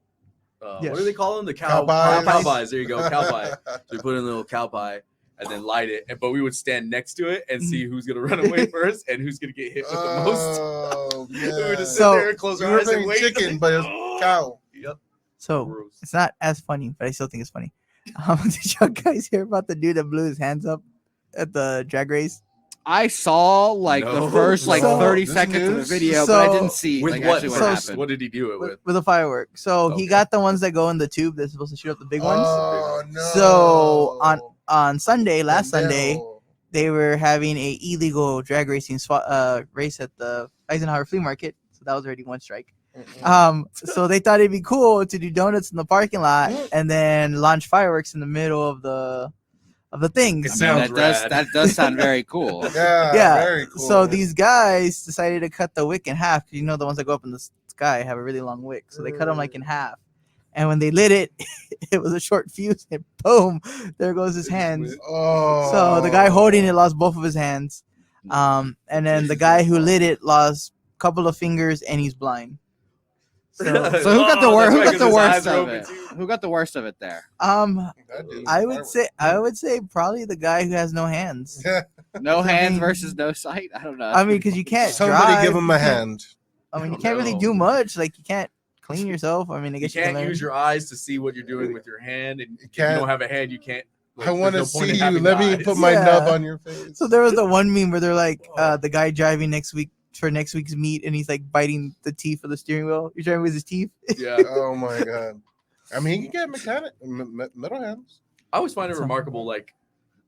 Yes. What do they call them? The Cow cow pies. cow pies. There you go, cow pie. So we put in a little cow pie and then light it. But we would stand next to it and see who's gonna run away first and who's gonna get hit with the most. Oh, We would man. just sit So, there and close you our were eyes and playing wait. chicken, but it's cow. Yep. so Gross. it's not as funny, but I still think it's funny. Did y'all guys hear about the dude that blew his hands up at the drag race? I saw the No. first like So- 30 This seconds of the news? video, but I So- didn't see With like what? actually what So- happened. What did he do it with? With a firework. So he Okay. got the ones that go in the tube that's supposed to shoot up the big ones. Oh, no. So, on Sunday, last Sunday, Pendejo. they were having a illegal drag racing race at the Eisenhower Flea Market. So that was already one strike. So they thought it'd be cool to do donuts in the parking lot and then launch fireworks in the middle of the things. It I mean, sounds rad. that does sound very cool. Yeah, Yeah, very cool. So these guys decided to cut the wick in half because the ones that go up in the sky have a really long wick. So they cut them like in half. And when they lit it, it was a short fuse and boom, there goes his hands. Oh. So the guy holding it lost both of his hands. And then the guy who lit it lost a couple of fingers and he's blind. So So who got the worst? Who got the worst of of it? Who got the worst of it there? That dude's I firework. would say probably the guy who has no hands. No hands mean- versus no sight. I don't know. I mean, because you can't Somebody drive, give him you a can't- hand. I mean, you don't can't really know. do much. Like, you can't clean yourself. I mean, I You guess you can't can learn. use your eyes to see what you're doing with your hand, and if you can't- don't have a hand, you can't. I want to there's no point see in you. having Let me eyes. put my Yeah. nub on your face. So there was the one meme where they're like, the guy driving next week for next week's meet, and he's like biting the teeth of the steering wheel. He's driving with his teeth. Yeah, Oh my god. I mean, he can get metal hands. I always find it Something. remarkable. Like,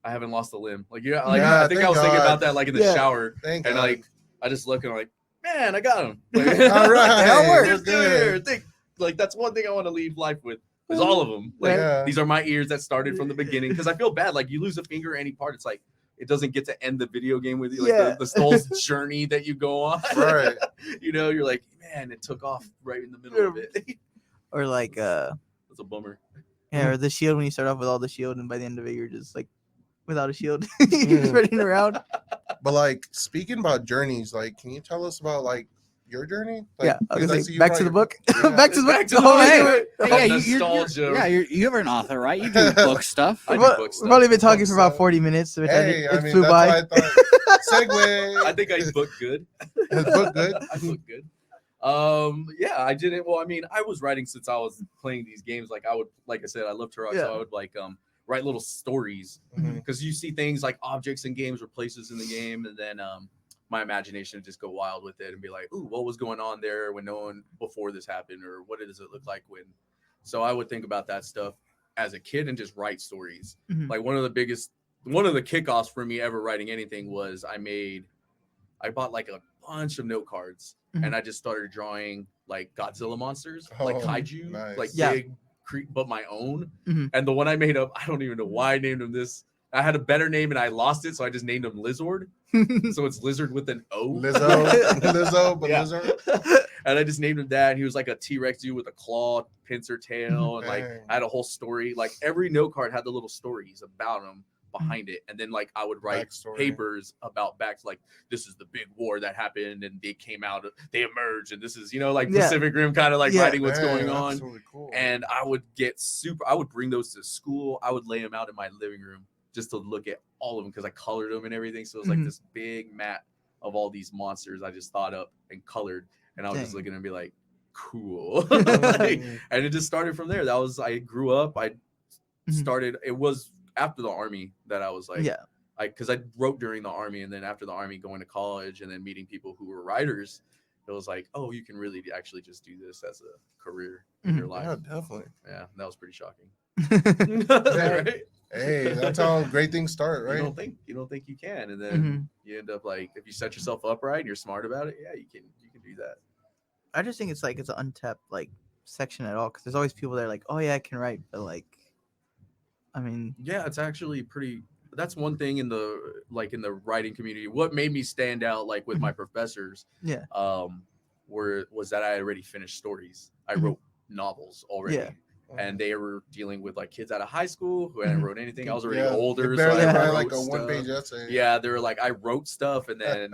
I haven't lost a limb. Like, Yeah, I think I thank was thinking God. about that like in the Yeah. shower, Thank and God. like I just look and I'm like, man, I got him. All right, That Just do we're it here. good. Think, like that's one thing I want to leave life with. Is all of them. Like Yeah. these are my ears that started from the beginning because I feel bad. Like you lose a finger or any part, it's like it doesn't get to end the video game with you. Like Yeah. the Stoll's journey that you go on. Right. You know, you're like, man, it took off right in the middle of it. Or like, That's a bummer. yeah, or the shield when you start off with all the shield, and by the end of it, you're just like without a shield. You're just running around. But like speaking about journeys, like, can you tell us about like your journey? Like, Yeah, I was 'cause gonna see say, you back to the brought book. your- Back to the book. Back to the Oh, book. hey, Hey, yeah, Nostalgia. you're an author, right? You do book stuff. I do We've book stuff. probably been talking Book for about stuff. 40 minutes, which Hey, it I mean, flew that's by. what I thought. Segue. I think I book good. Book good. I book good. Yeah, I didn't. Well, I mean, I was writing since I was playing these games. Like I would, like I said, I love Turok, Yeah. so I would like write little stories Mhm. because you see things like objects in games or places in the game, and then my imagination would just go wild with it and be like, ooh, what was going on there when no one before this happened, or what does it look like when? So I would think about that stuff as a kid and just write stories. Mhm. Like one of the kickoffs for me ever writing anything was I bought like a bunch of note cards Mhm. and I just started drawing like Godzilla monsters, like Oh, kaiju, nice. like Yeah. big, but my own. Mhm. And the one I made up, I don't even know why I named him this. I had a better name and I lost it, so I just named him Lizard. So it's Lizard with an O. Lizzo, but Yeah. Lizzo. And I just named him that. And he was like a T-Rex dude with a claw, pincer tail, and like Dang. I had a whole story. Like every note card had the little stories about him behind it, and then like I would write Backstory. papers about like this is the big war that happened, and they came out, they emerged, and this is like Yeah. Pacific Rim kind of like Yeah. writing what's Dang, going that's on. really cool. And I would I would bring those to school. I would lay them out in my living room just to look at all of them because I colored them and everything. So it was like Mhm. this big mat of all these monsters I just thought up and colored, and I was just Dang. looking and be like, cool. Like, and it just started from there. I grew up. I Mhm. started. It was after the army that I was like, Yeah. because I wrote during the army, and then after the army, going to college, and then meeting people who were writers. It was like, oh, you can really actually just do this as a career in your yeah, life. definitely. Yeah, that was pretty shocking. Mhm. Right? Hey, that's how great things start, right? You don't think you can, and then Mhm. you end up like if you set yourself up right and you're smart about it, yeah, you can do that. I just think it's like it's an untapped like section at all because there's always people that are like, oh yeah, I can write, but like, I mean, Yeah, it's actually pretty. That's one thing in the writing community. What made me stand out like with my professors, yeah, was that I already finished stories. I Mhm. wrote novels already. Yeah. And they were dealing with like kids out of high school who hadn't Mhm. wrote anything. I was already Yeah, older, you so barely I write wrote like a stuff. one-page essay. Yeah, they were like, I wrote stuff, and then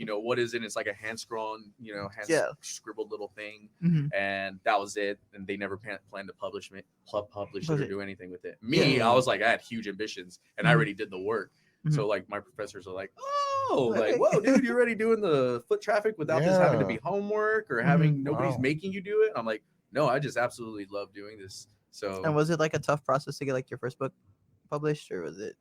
what is it? It's like a hand scrawled, Yeah. scribbled little thing, Mhm. and that was it. And they never planned to publish it Was or it- do anything with it. Me, Yeah. I was like, I had huge ambitions, and I Mhm. already did the work. So like my professors are like, oh, Okay. like whoa, dude, you're already doing the foot traffic without this having to be homework or having nobody's Wow. making you do it. I'm like, no, I just absolutely love doing this. So And was it like a tough process to get like your first book published, or was it?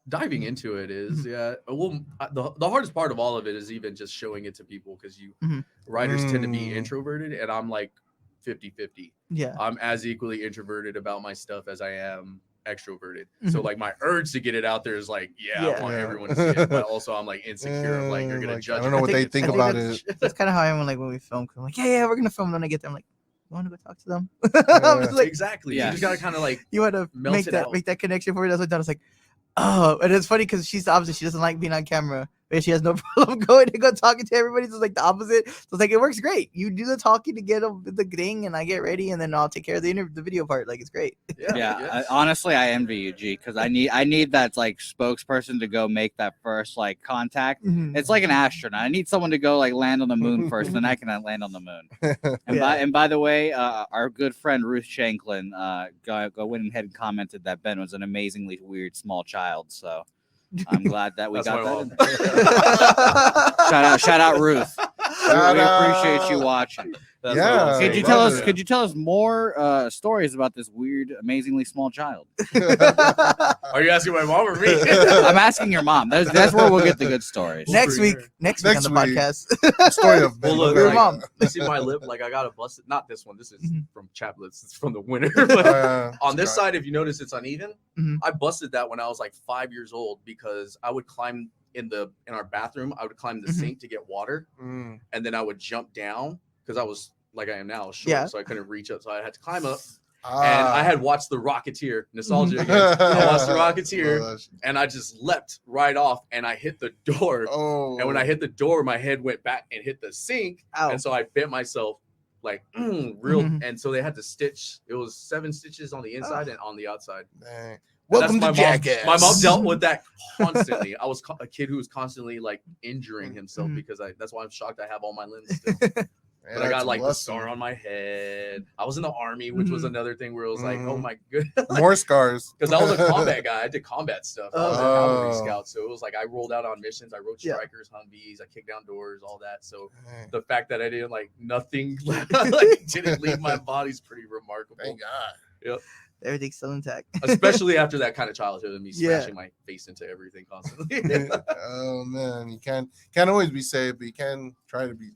diving into it is well the hardest part of all of it is even just showing it to people because Mhm. writers tend to be Mm. introverted, and I'm like 50-50. Yeah. I'm as equally introverted about my stuff as I am extroverted. So Mhm. like my urge to get it out there is like, I Yeah. want Yeah. everyone to see it, but also I'm like insecure of like they're gonna Like, judge I don't know what they it. think I about that's, it. That's kind of how I am when we film. 'Cause I'm like, yeah, we're gonna film. Then I get there, I'm like, you want to go talk to them? I'm just like, Exactly. Yeah. You just gotta kind of like you want to melt make it that out. connection for me. That's what I was like, oh, and it's funny because she's the opposite. She doesn't like being on camera, but she has no problem going and go talking to everybody. So it's like the opposite. So it's like it works great. You do the talking to get the thing, and I get ready, and then I'll take care of the video part. Like it's great. Yeah, honestly, I envy you, G, because I need that like spokesperson to go make that first like contact. Mhm. It's like an astronaut. I need someone to go like land on the moon first, then I can land on the moon. And Yeah. by the way, our good friend Ruth Shanklin go went ahead and commented that Ben was an amazingly weird small child. So I'm glad that we That's got my that. mom. Shout out Ruth. Shout we out. appreciate you watching. That's Yeah. my mom's Could you favorite. tell us? love it. Could you tell us more stories about this weird, amazingly small child? Are you asking my mom or me? I'm asking your mom. That's where we'll get the good stories. next week on Next the week. podcast. The story of Well, look, Your like, mom. you see my lip? Like I got a busted. Not this one. This is Mhm. from chaplets. It's from the winter. But on this Scott. side, if you notice, it's uneven. Mhm. I busted that when I was like 5 years old because I would climb in our bathroom. I would climb the Mhm. sink to get water, Mm. and then I would jump down because I was like I am now, short, Yeah. so I couldn't reach up. So I had to climb up, Ah. and I had watched The Rocketeer. Nostalgia again. I watched The Rocketeer, Love that shit. and I just leapt right off, and I hit the door. Oh. And when I hit the door, my head went back and hit the sink. Ow. And so I bit myself like real. Mhm. And so they had to stitch. It was 7 stitches on the inside and on the outside. Dang. And Welcome to that's my mom. Jackass. My mom dealt with that constantly. I was a kid who was constantly like injuring himself Mhm. because that's why I'm shocked I have all my limbs still. Man, But I got that's like the awesome. scar on my head. I was in the army, which was Mhm. another thing where it was like, oh Mhm. my good. More scars. Because I was a combat guy. I did combat stuff. I was a cavalry Oh. scout. So it was like I rolled out on missions. I rode Yeah. strikers, Humvees. I kicked down doors, all that. So Dang. the fact that I didn't like nothing, like didn't leave my body is pretty remarkable. Thank God. Everything's still intact. Especially after that kind of childhood and me Yeah. smashing my face into everything constantly. Oh man, you can't always be safe, but you can try to be.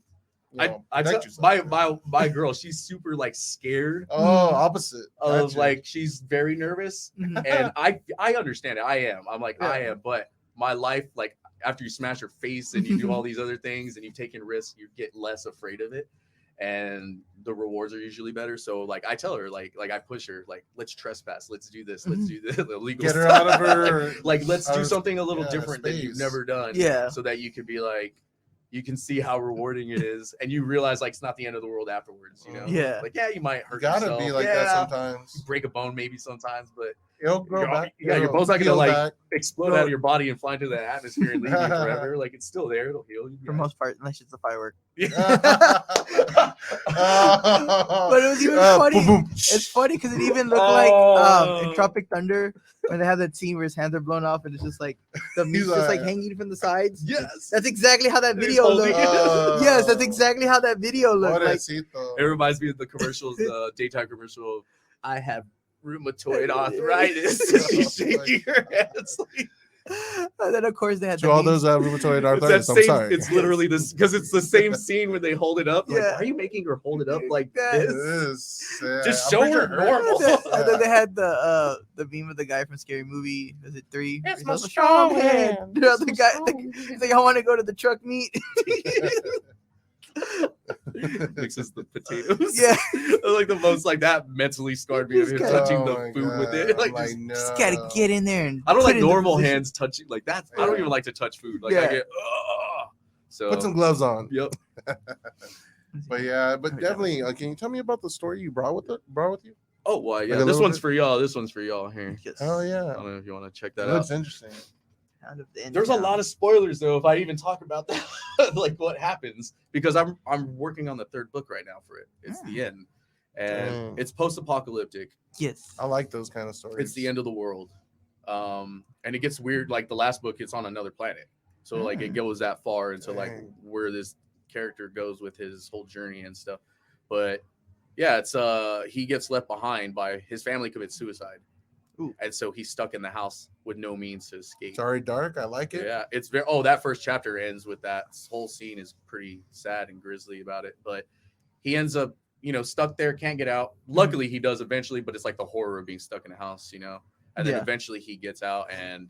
I protect tell yourself. my girl, she's super like scared Oh, opposite. of Gotcha. like she's very nervous. Mhm. And I understand it. I am. I'm like, I Yeah. am. But my life, like after you smash your face and you do all these other things and you've taken risks, you get less afraid of it. And the rewards are usually better. So like I tell her, like I push her, like, let's trespass, let's do this, let's do this, illegal Get her stuff. out of her. like let's out do of- something a little yeah, different that you've space. never done. Yeah. So that you can be like, you can see how rewarding it is, and you realize like it's not the end of the world afterwards. You know, Yeah. like you might You hurt gotta yourself, be like Yeah. that sometimes. break a bone maybe sometimes, but It'll grow You're- back. yeah, your it'll bone's not gonna, heal like, back. explode out of your body and fly into the atmosphere and leave you forever. Like it's still there, it'll heal. You'll be For all right. most part, unless it's a firework. But But it was even funny. It's funny because it even looked like Oh. in Tropic Thunder when they have that scene where his hands are blown off and it's just like the meat's just like hanging from the sides. Yes. That's exactly how that He's video holding looked. it. Yes, that's exactly how that video looked. Like, It reminds me of the commercials, the daytime commercial of I have rheumatoid arthritis. She's shaking her hands. Like, and then of course they had To the all memes. those rheumatoid it's that arthritis, I'm same. sorry. It's literally this because it's the same scene when they hold it up. Like, Yeah. are you making her hold it up like Yeah. It this? is, yeah, Just I'm show pretty her sure normal. And then they had the meme of the guy from Scary Movie. Was it 3? It's He's my like, strong hand. Yeah, the guy, he's like, I want to go to the truck meet. Mixes the potatoes. Yeah. Like the most like that mentally scarred me of him Just touching Oh the my food with God, it. Like, I'm just- no. Just gotta get in there and I don't put like it in the normal position. hands touching like that. I don't Yeah. even like to touch food. Like I Yeah. get ugh. So Put some gloves on. yep. But yeah, but Alright, definitely, can you tell me about the story you brought with you? Oh well, yeah. Like a This little one's bit? for y'all. This one's for y'all here. Yes. Oh I yeah, don't know if you want to check that that looks out. interesting. Out of the end There's a town. lot of spoilers though if I even talk about that, like what happens, because I'm working on the 3rd book right now for it. It's the end, and Dang. it's post-apocalyptic. Yes. I like those kind of stories. It's the end of the world, and it gets weird. Like the last book, it's on another planet, so like it goes that far into like Dang. where this character goes with his whole journey and stuff. But yeah, it's he gets left behind by his family commits suicide. Ooh. And so he's stuck in the house with no means to escape. It's already dark. I like it. Yeah, it's very. Oh, that first chapter ends with that whole scene is pretty sad and grisly about it. But he ends up, stuck there, can't get out. Luckily, he does eventually, but it's like the horror of being stuck in a house, And then Yeah. eventually he gets out and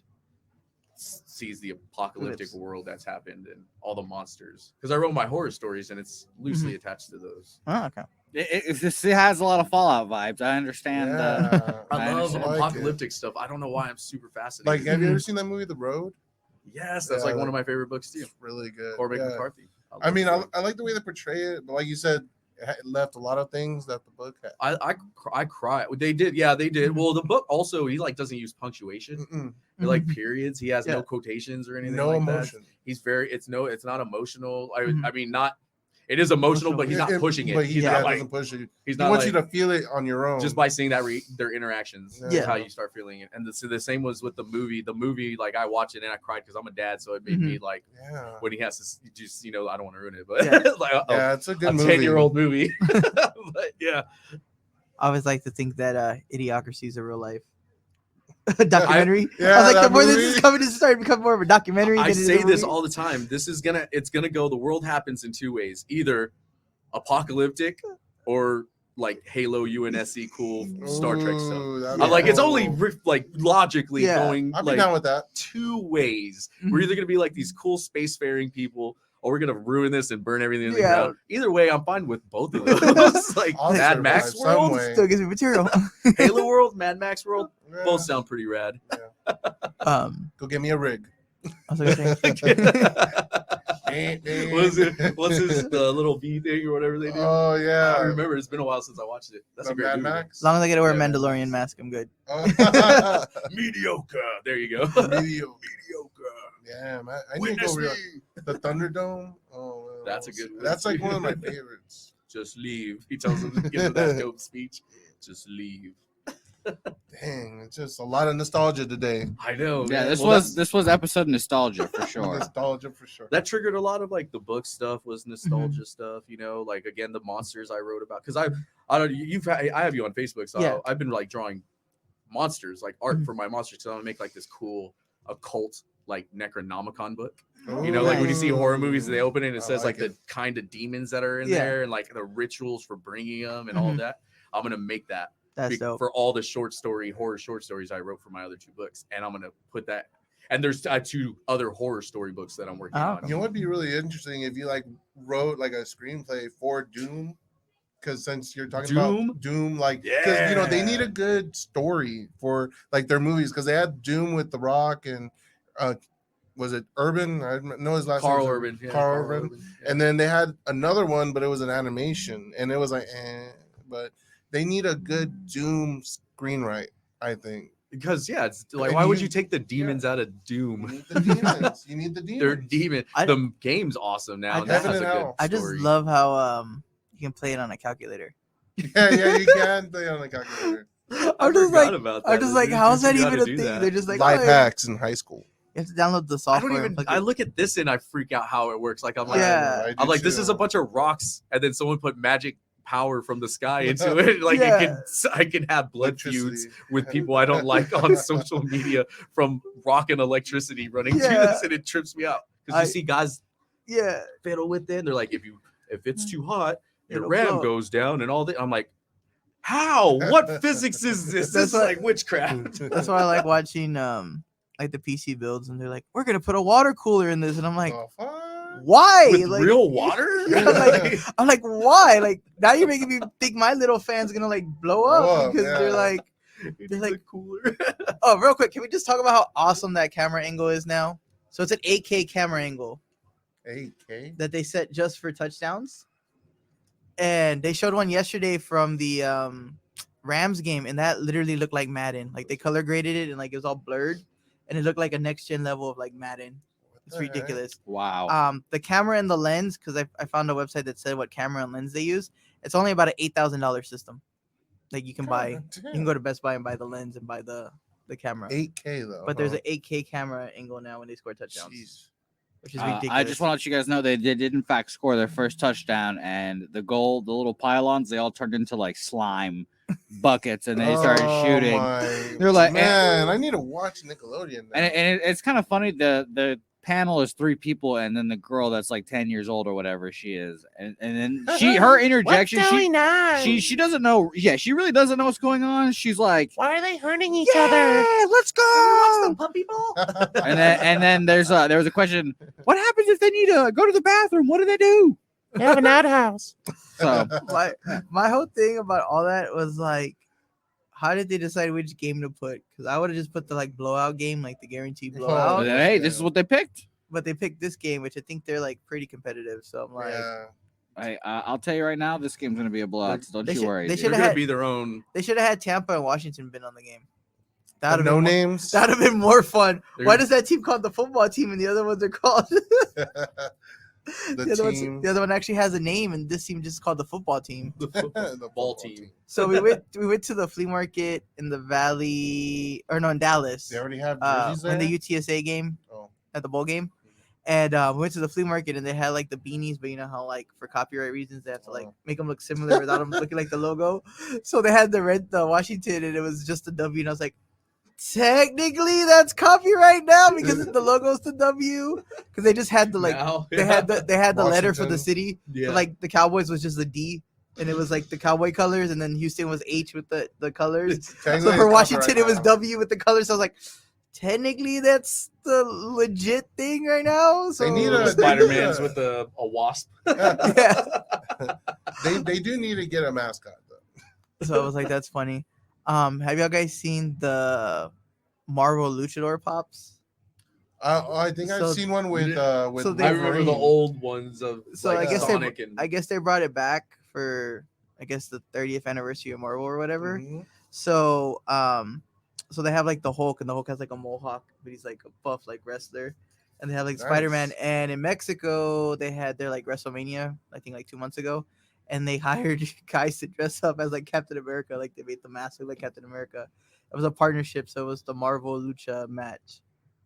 sees the apocalyptic Lives. world that's happened and all the monsters. Because I wrote my horror stories and it's loosely attached to those. Oh, okay. It has a lot of Fallout vibes. I understand. Yeah. I love understand. like it. apocalyptic stuff. I don't know why I'm super fascinated. Like, have you ever seen that movie, The Road? Yes, that's Yeah, like one of my favorite books too. It's really good. Cormac Yeah. McCarthy. I mean, love I like the way they portray it, but like you said, it left a lot of things that the book had. I cry. They did, yeah, they did. Well, the book also he like doesn't use punctuation. Mm-mm. They're like periods. He has Yeah. no quotations or anything. No like that. emotion. He's very. It's not emotional. Mhm. I mean, not. It is emotional, but he's not pushing it. But he He's not like doesn't push it. he's He not wants like, you to feel it on your own. just by seeing that their interactions. Yeah. Is how you start feeling it. And the same was with the movie. The movie, like I watched it and I cried because I'm a dad, so it made me like when he has to just I don't want to ruin it, but like it's a good movie. 10-year-old movie. But yeah. I always like to think that Idiocracy is a real life documentary. I Yeah, was like, the that more movie. this is coming, this is starting to become more of a documentary. I than it is say a this movie. all the time. It's gonna go. The world happens in two ways: either apocalyptic or like Halo UNSC cool Star Trek stuff. Ooh, that'd I'm be like, it's cool. only like logically going I'd be like down with that. two ways. We're either gonna be like these cool spacefaring people, or we're gonna ruin this and burn everything in the ground. Either way, I'm fine with both of those. Like I'll Mad Max survive some world, way. Still gives me material. Halo world, Mad Max world, Yeah. both sound pretty rad. Go get me a rig. I was gonna say, What's his the little V thing or whatever they do? Oh yeah. I remember. It's been a while since I watched it. That's The a great Mad movie. Max. as long as I get to wear a Yeah. Mandalorian mask, I'm good. Oh. Mediocre. There you go. Mediocre. Mediocre. Yeah, man. I need to Witness go me. The Thunderdome. Oh, man, That's a good movie. That's like one of my favorites. Just leave. He tells him to give him that dope speech. Just leave. Dang, it's just a lot of nostalgia today. I know. Yeah, man. this Well, was episode nostalgia for sure. Nostalgia for sure. that triggered a lot of like the book stuff was nostalgia stuff, like again the monsters I wrote about because I have you on Facebook, so Yeah. I've been like drawing monsters like art for my monsters, so I want to make like this cool occult like Necronomicon book. Like when you see horror movies, they open it and it I says like like the kind of demons that are in Yeah. there and like the rituals for bringing them and all that. I'm gonna make that That's dope. for all the horror short stories I wrote for my other two books, and I'm gonna put that. And there's 2 other horror story books that I'm working on. You know what'd be really interesting if you like wrote like a screenplay for Doom, because since you're talking about Doom, like because they need a good story for like their movies because they had Doom with The Rock and was it Urban? I know his last Carl name. Urban. Yeah, Carl Urban. Yeah. And then they had another one, but it was an animation, and it was like, but they need a good Doom screenwrite, I think. Because it's like, And why would you take the demons out of You Doom? need the demons. You need the demons. They're demon. The game's awesome now. I and that Heaven has a and good hell. I just story. love how you can play it on a calculator. Yeah, you can play on the calculator. I'm just like, about I'm just like, dude. how is that You even gotta a do thing? that. They're just like, Life oh, yeah. hacks in high school. You have to download the I software. don't and even. plug I it. look at this and I freak out how it works. Like I'm like, Yeah. I do I'm like, this too. is a bunch of rocks, and then someone put magic power from the sky into it. Like I can have blood feuds Electricity. with people I don't like on social media from rock and electricity running through this, and it trips me out because you see guys fiddle with it. And they're like, if it's too hot, your It'll RAM blow. goes down and all that. I'm like, how? What physics is this? This is why- like witchcraft. That's why I like watching like the PC builds, and they're like, we're gonna put a water cooler in this, and I'm like, Oh, fuck. why? With like, real water? Yeah, I'm like, why? Like now you're making me think my little fan's gonna like blow up Blow up, because yeah. they're like cooler. Oh, real quick, can we just talk about how awesome that camera angle is now? So it's an 8K camera angle 8K? that they set just for touchdowns, and they showed one yesterday from the Rams game, and that literally looked like Madden. Like they color graded it, and like it was all blurred, and it looked like a next gen level of like Madden. It's the heck? ridiculous. Wow. The camera and the lens, because I found a website that said what camera and lens they use. It's only about an $8,000 system. Like you can buy, you can go to Best Buy and buy the lens and buy the camera. 8K though. But there's an 8K camera angle now when they score touchdowns, Jeez. which is ridiculous. I just want to let you guys know they did in fact score their first touchdown, and the goal, the little pylons, they all turned into like slime buckets, and they started shooting. They're like, man, I need to watch Nickelodeon. Now. And it's kind of funny. The panel is 3 people, and then the girl that's like 10 years old or whatever she is, and then her interjection. She doesn't know. Yeah, she really doesn't know what's going on. She's like, why are they hurting each other? let's go. puppy ball. And then there was a question. What happens if they need to go to the bathroom? What do they do? They have an outhouse. So my whole thing about all that was like, how did they decide which game to put? Because I would have just put the like blowout game, like the guaranteed blowout. hey, this is what they picked. But they picked this game, which I think they're like pretty competitive. So I'm like, Yeah. I'll tell you right now, this game's gonna be a blowout. So don't you worry. They dude. should They're have gonna had be their own. They should have had Tampa and Washington been on the game. That'd No have been names. That'd have been more fun. They're Why gonna- does that team called the football team and the other ones are called? team. The other one actually has a name, and this team just called the football team. The football team. So we went to the flea market in the Valley, or no, in Dallas. They already have jerseys there? In the UTSA game, at the bowl game. And we went to the flea market, and they had like the beanies, but you know how like for copyright reasons they have to like make them look similar without them looking like the logo. So they had the Washington, and it was just a W, and I was like, technically that's copyright now because the logo's the W. Because they just had the like they had the letter for the city. Yeah. So, like the Cowboys was just the D. And it was like the cowboy colors, and then Houston was H with the colors. So for Washington, it was W with the colors. So I was like, technically, that's the legit thing right now. So They need a Spider-Man's with a wasp. yeah. They do need to get a mascot though. So I was like, that's funny. Have y'all guys seen the Marvel Luchador pops? I think I've seen one with so I remember the old ones of So like I guess Sonic I guess they brought it back for the 30th anniversary of Marvel or whatever. Mhm. So so they have like the Hulk, and the Hulk has like a mohawk, but he's like a buff like wrestler. And they have like Nice. Spider-Man, and in Mexico they had their like WrestleMania, I think like 2 months ago, and they hired guys to dress up as like Captain America, like they made the mask look like Captain America. It was a partnership, so it was the Marvel Lucha match.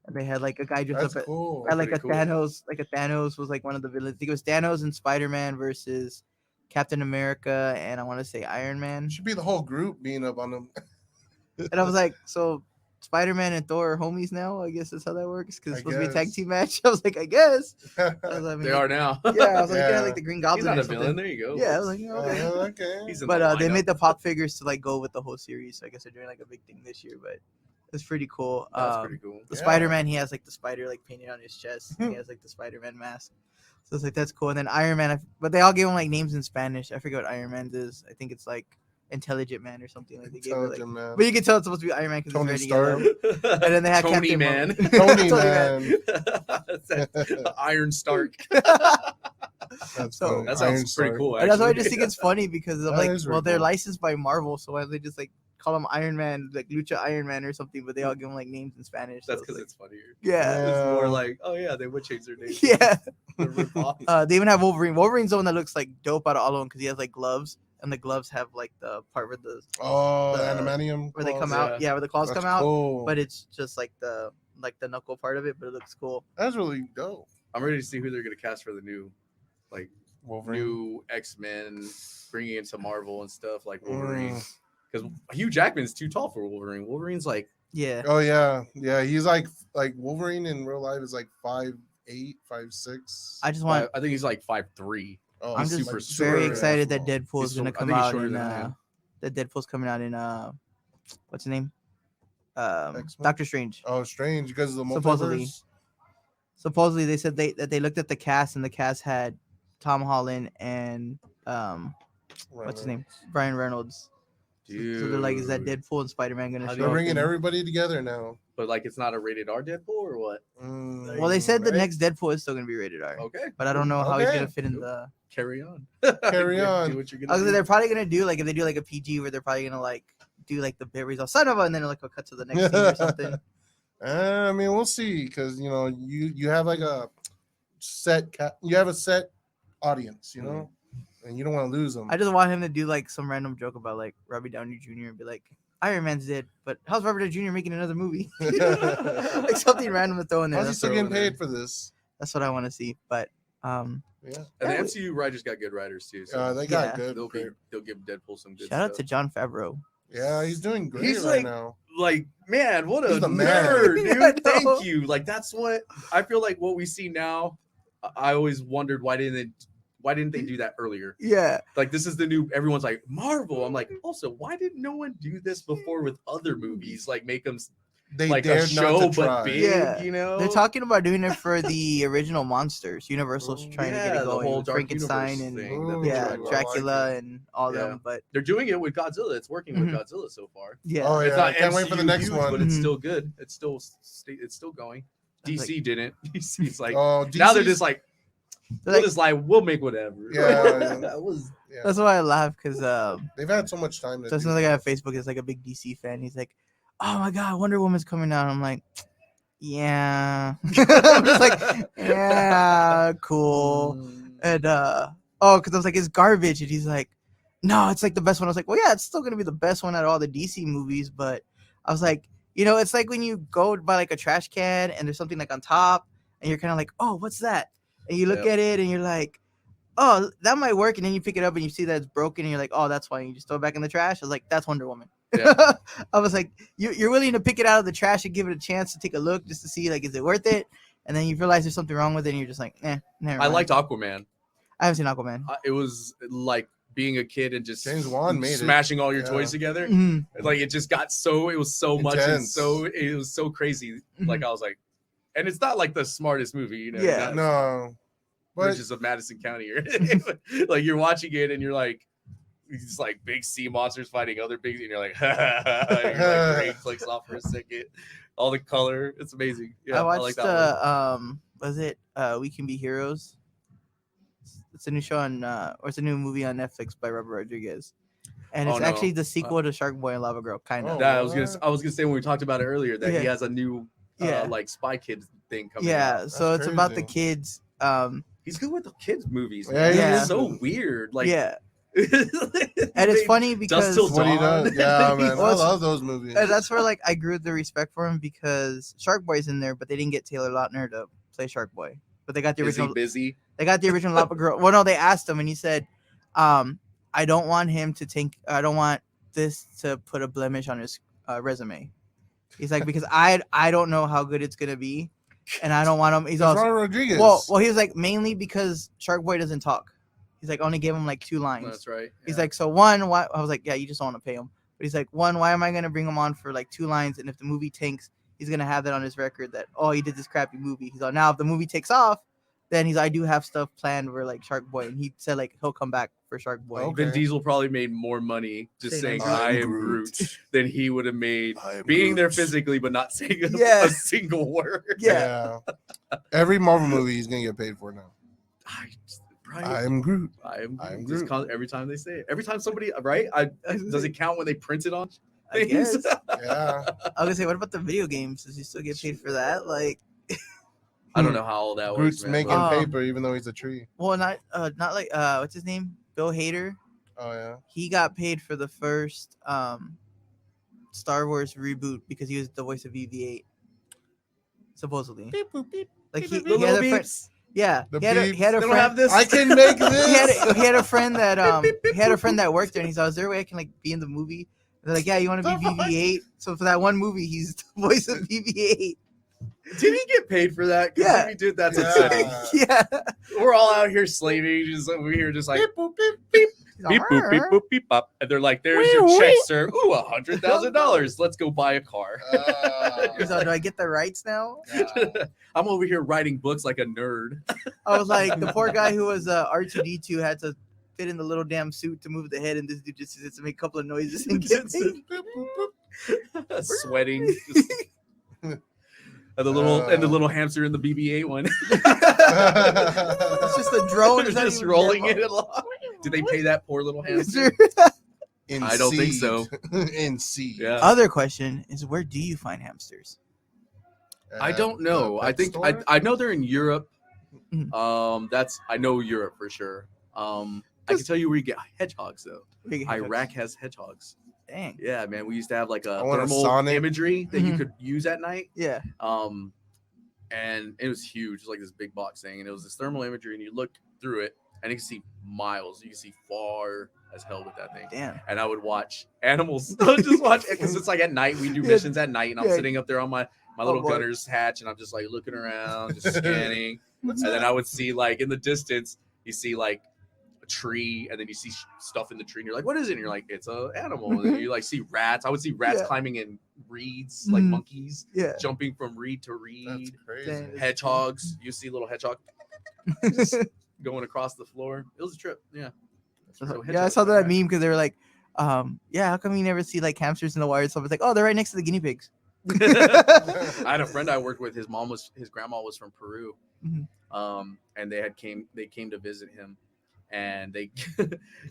And they had like a guy dressed That's cool. at like a Pretty cool. Thanos, like a Thanos was like one of the villains. I think it was Thanos and Spider-Man versus Captain America and I want to say Iron Man. Should be the whole group being up on them. And I was like, so Spider-Man and Thor are homies now? I guess that's how that works because it's supposed to be a tag team match. I was like, I guess. I was like, They are now. Yeah, I was like, Yeah. yeah, like the Green Goblin. He's not or a villain. something. There you go. Yeah, I was like, okay. Okay. He's in But the they lineup. made the pop figures to like go with the whole series. So I guess they're doing like a big thing this year, but it's pretty cool. That's pretty cool. The Yeah. Spider-Man, he has like the spider like painted on his chest. He has like the Spider-Man mask. So it's like that's cool. And then Iron Man, but they all gave him like names in Spanish. I forget what Iron Man's is. I think it's like Intelligent Man or something. Like they gave it, like, Intelligent Man. but you can tell it's supposed to be Iron Man because Tony it's red and Stark. yellow. And then they had Tony Captain Man. Tony Tony Man. Iron Stark. That's So- funny. That Iron sounds pretty Stark. cool. And that's why I actually. just think it's funny because of That like, is well, really they're cool. licensed by Marvel, so why don't they just like call him Iron Man, like Lucha Iron Man or something? But they all give him like names in Spanish. That's so because like, it's funnier. yeah, It's more Yeah. like, oh yeah, they would change their name. yeah. The rip-off. They even have Wolverine. Wolverine's the one that looks like dope out of all of them because he has like gloves, and the gloves have like the part where the Oh, the- animanium. where they come claws. out. Yeah, where the claws That's come out. cool. But it's just like the knuckle part of it, but it looks cool. That's really dope. I'm ready to see who they're gonna cast for the new, like Wolverine. new X-Men, bringing into Marvel and stuff like Mm. Wolverine. Because Hugh Jackman's too tall for Wolverine. Wolverine's like, Yeah. Oh yeah, yeah. He's like Wolverine in real life is like 5'8", 5'6". I just want. I think he's like 5'3". Oh, I'm he's just super very short. excited that Deadpool is He's gonna short- I come think he's out shorter in. than I am. That Deadpool's coming out in. What's his name? X-Men? Doctor Strange. Oh, strange because of the Supposedly. multiverse. Supposedly they said that they looked at the cast and the cast had Tom Holland and what's his name, Brian Reynolds. dude. So they're like, is that Deadpool and Spider-Man gonna How show do They're up? bringing in- everybody together now. But like, it's not a rated R Deadpool or what? Well, they said the Right? next Deadpool is still gonna be rated R, Okay, but I don't know how he's Okay. gonna fit in the. carry on. Carry on. Do what you're I gonna was do. like, they're probably gonna do like if they do like a PG where they're probably gonna like do like the bit where he's all son of a, and then like a cut to the next scene or something. I mean, we'll see because you have like a set you have a set audience, and you don't want to lose them. I just want him to do like some random joke about like Robbie Downey Jr. and be like, Iron Man's dead, but how's Robert Downey Jr. making another movie? Like something random to throw in there. How's he That's still what, getting paid for this? that's what I want to see. But Yeah, And the MCU writers got good writers too. So they got Yeah. good. they'll give Deadpool some good shout out stuff. to John Favreau. Yeah, he's doing great He's right like- now. Like, man, what a He's the man. nerd, dude. I know. Thank you. Like, that's what I feel like what we see now. I always wondered why didn't they do that earlier? Yeah, Like, this is the new, everyone's like, Marvel. I'm like, also, why did no one do this before with other movies? Like, make them They like a dared show, not to but try. big, Yeah. you know? they're talking about doing it for the original monsters. Universal's trying to get it the going whole with Dark Frankenstein Universe and thing that Ooh, they yeah, tried. I Dracula like and all Yeah. them. But They're doing it with Godzilla. It's working with Mhm. Godzilla so far. yeah, Oh, It's yeah, not I can't wait for the MCU next huge, one. but it's Mhm. still good. It's still going. That's DC didn't. DC's like Oh, now they're DC's just like They're we'll like- just like we'll make whatever. Yeah. that was Yeah. that's why I laugh because They've had so much time to there's do another guy on stuff. Facebook that's like a big DC fan. He's like, "Oh my god, Wonder Woman's coming out." I'm like, yeah. I'm just like, yeah, cool. And because I was like, it's garbage, and he's like, no, it's like the best one. I was like, well, yeah, it's still gonna be the best one out of all the DC movies, but I was like, it's like when you go buy like a trash can and there's something like on top, and you're kind of like, oh, what's that? And you look at it and you're like, oh, that might work, and then you pick it up and you see that it's broken, and you're like, oh, that's why you just throw it back in the trash. I was like, that's Wonder Woman. Yeah. I was like, you're willing to pick it out of the trash and give it a chance to take a look just to see like, is it worth it? And then you realize there's something wrong with it, and you're just like, never mind. I liked Aquaman. I haven't seen Aquaman. It was like being a kid and just James Wan made smashing all your toys together. Mm-hmm. Like it just got it was so much and it was so crazy. Mm-hmm. Like I was like, and it's not like the smartest movie, Yeah, no. Bridges of Madison County. Like you're watching it and you're like, it's like big sea monsters fighting other big, and you're like, and your like, brain clicks off for a second. All the color, it's amazing. Yeah, I watched like that one. was it We Can Be Heroes? It's a new show on or it's a new movie on Netflix by Robert Rodriguez. And it's actually the sequel to Shark Boy and Lava Girl, kind of. I was gonna say when we talked about it earlier that he has a new like Spy Kids thing coming out. Yeah, so it's about the kids. He's good with the kids movies. Yeah, He's so weird. Like and it's funny because what he does. Yeah, man, I love those movies. And that's where like I grew the respect for him because Shark Boy's in there, but they didn't get Taylor Lautner to play Shark Boy. But they got the original. Is he busy? They got the original Lava Girl. Well, no, they asked him, and he said, "I don't want him to think. I don't want this to put a blemish on his resume." He's like, because I don't know how good it's gonna be, and I don't want him. He's also Rodriguez. Well, he was like mainly because Shark Boy doesn't talk. He's like only gave him like 2 lines. That's right. Yeah. He's like, so one, why? I was like, yeah, you just don't want to pay him. But he's like, one, why am I gonna bring him on for like 2 lines? And if the movie tanks, he's gonna have that on his record that he did this crappy movie. He's like, now if the movie takes off, then I do have stuff planned for like Shark Boy, and he said like he'll come back for Shark Boy. Okay. Vin Diesel probably made more money just saying I am Groot than he would have made being there physically but not saying a single word. Yeah. Every Marvel movie he's gonna get paid for now. I am Groot. I am Groot. Every time they say it, every time somebody does it count when they print it on things? Yeah. I was gonna say, what about the video games? Does he still get paid for that? Like, I don't know how all that Groot's works. making paper even though he's a tree. Well, not like what's his name? Bill Hader. Oh yeah. He got paid for the first Star Wars reboot because he was the voice of BB-8. Supposedly. Beep, boop, beep. Like he had a friend. Yeah, he had a friend. Have this. I can make this. he had a friend that worked there, and he's like, is there a way I can like be in the movie? And they're like, yeah, you want to be BB-8? So for that one movie, he's the voice of BB-8. Did he get paid for that? Yeah. If he did, that's upsetting. Yeah. We're all out here slaving, just over here, just like beep, boop, beep, beep. Beep, boop, beep, boop, beep, up. And they're like, there's your check, sir. Ooh, $100,000. Let's go buy a car. So do I get the rights now? I'm over here writing books like a nerd. I was like, the poor guy who was R2-D2 had to fit in the little damn suit to move the head, and this dude just has to make a couple of noises and get sweating. And the little hamster in the BB-8 one. It's just a drone. It's just rolling it along. Did they pay that poor little hamster? I don't think so. In seed. Yeah. Other question is, where do you find hamsters? I don't know. I think I know they're in Europe. I know Europe for sure. I can tell you where you get hedgehogs though. Iraq has hedgehogs. Dang. Yeah, man. We used to have like a thermal imagery that you could use at night. Yeah. And it was huge. It was like this big box thing, and it was this thermal imagery, and you look through it, and you can see miles. You can see far as hell with that thing. Damn. And I would watch animals. I would just watch it because it's like at night. We do missions at night, and I'm sitting up there on my little gunner's hatch, and I'm just like looking around, just scanning. And then I would see like in the distance, you see like a tree, and then you see stuff in the tree, and you're like, what is it? And you're like, it's an animal. And then you like see rats. I would see rats climbing in reeds like monkeys, jumping from reed to reed. That's crazy. Hedgehogs, you see little hedgehog going across the floor. It was a trip. Yeah. So I saw that meme because they were like, how come you never see like hamsters in the wild? So it's like, oh, they're right next to the guinea pigs. I had a friend I worked with. His grandma was from Peru. And they came to visit him, and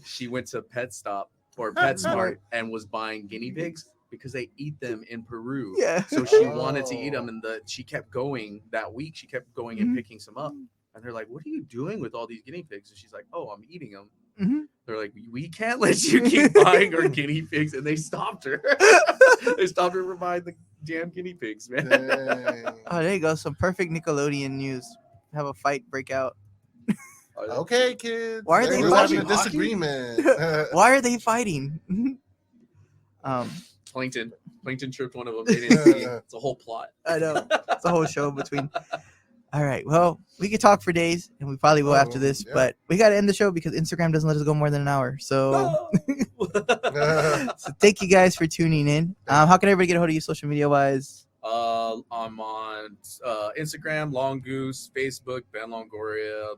she went to PetSmart and was buying guinea pigs because they eat them in Peru. Yeah. So she wanted to eat them, and she kept going that week. She kept going and Mhm. picking some up. And they're like, "What are you doing with all these guinea pigs?" And she's like, "Oh, I'm eating them." Mhm. They're like, "We can't let you keep buying our guinea pigs," and they stopped her. They stopped her from buying the damn guinea pigs, man. Dang. Oh, there you go. Some perfect Nickelodeon news. Have a fight break out. Okay, kids. Why are they We're having a watching hockey? disagreement? Why are they fighting? Plankton tripped one of them. They didn't see it. It's a whole plot. I know. It's a whole show between. All right. Well, we could talk for days, and we probably will after this, yeah. but we got to end the show because Instagram doesn't let us go more than an hour. So, so thank you guys for tuning in. How can everybody get a hold of you social media wise? I'm on Instagram, Long Goose, Facebook, Ben Longoria.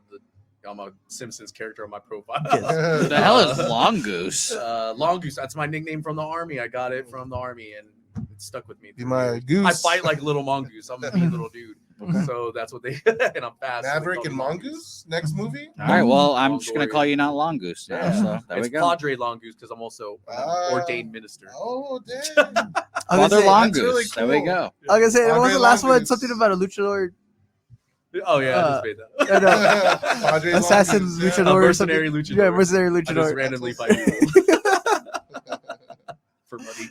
I'm a Simpsons character on my profile. Who the hell is Longoose? Long Goose. That's my nickname from the army. I got it from the army, and it stuck with me. Be my goose. I fight like little mongoose. I'm a mean little dude. Okay. So that's what they. And I'm fast. Maverick so they and call me Mongoose next movie. All right, well, I'm Longoria. just gonna call you not Longoose now. Yeah. So there It's we go. Padre Longoose because I'm also an ordained minister. Oh, dang. I was gonna Father say, Longoose. really There we cool. go. I was gonna say, what was Padre the last one? Longoose. Something about a luchador, Oh yeah, I just made that. I know. Padre assassin Longoose, yeah. luchador A or something. mercenary luchador. Yeah, mercenary I just luchador. randomly fight people for money.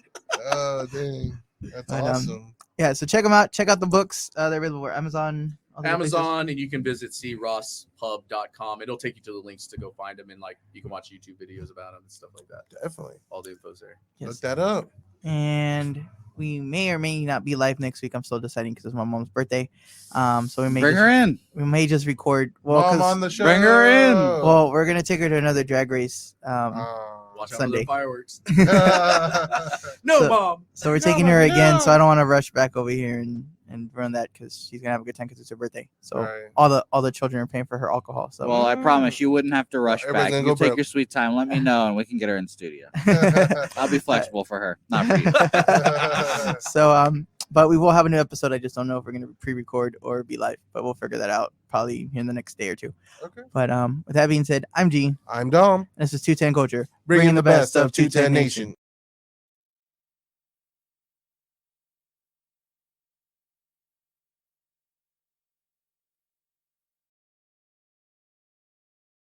Oh, dang. That's But, awesome. Yeah, so check them out. Check out the books. They're available where Amazon. all the other places. Amazon, and you can visit crosspub.com. It'll take you to the links to go find them, and like you can watch YouTube videos about them and stuff like that. Definitely. All the info's there. Yes. Look that up. And we may or may not be live next week. I'm still deciding because it's my mom's birthday. So we may Bring just, her in. we may just record. Well, Mom 'cause- on the show. Bring her in. well, we're gonna take her to another drag race. Watch out Sunday. for the fireworks. Oh. No, So- Mom. So we're No, taking her again. So no. I don't want to rush back over here and run that because she's gonna have a good time because it's her birthday. So Right. all the children are paying for her alcohol. So Well, I promise you wouldn't have to rush Everybody's back. gonna You go take broke. your sweet time. Let me know, and we can get her in studio. I'll be flexible for her, not for you. so but we will have a new episode. I just don't know if we're gonna pre-record or be live, but we'll figure that out probably in the next day or two. Okay. But with that being said, I'm G. I'm Dom. This is 210 Culture, Bringing the best of 210 Nation.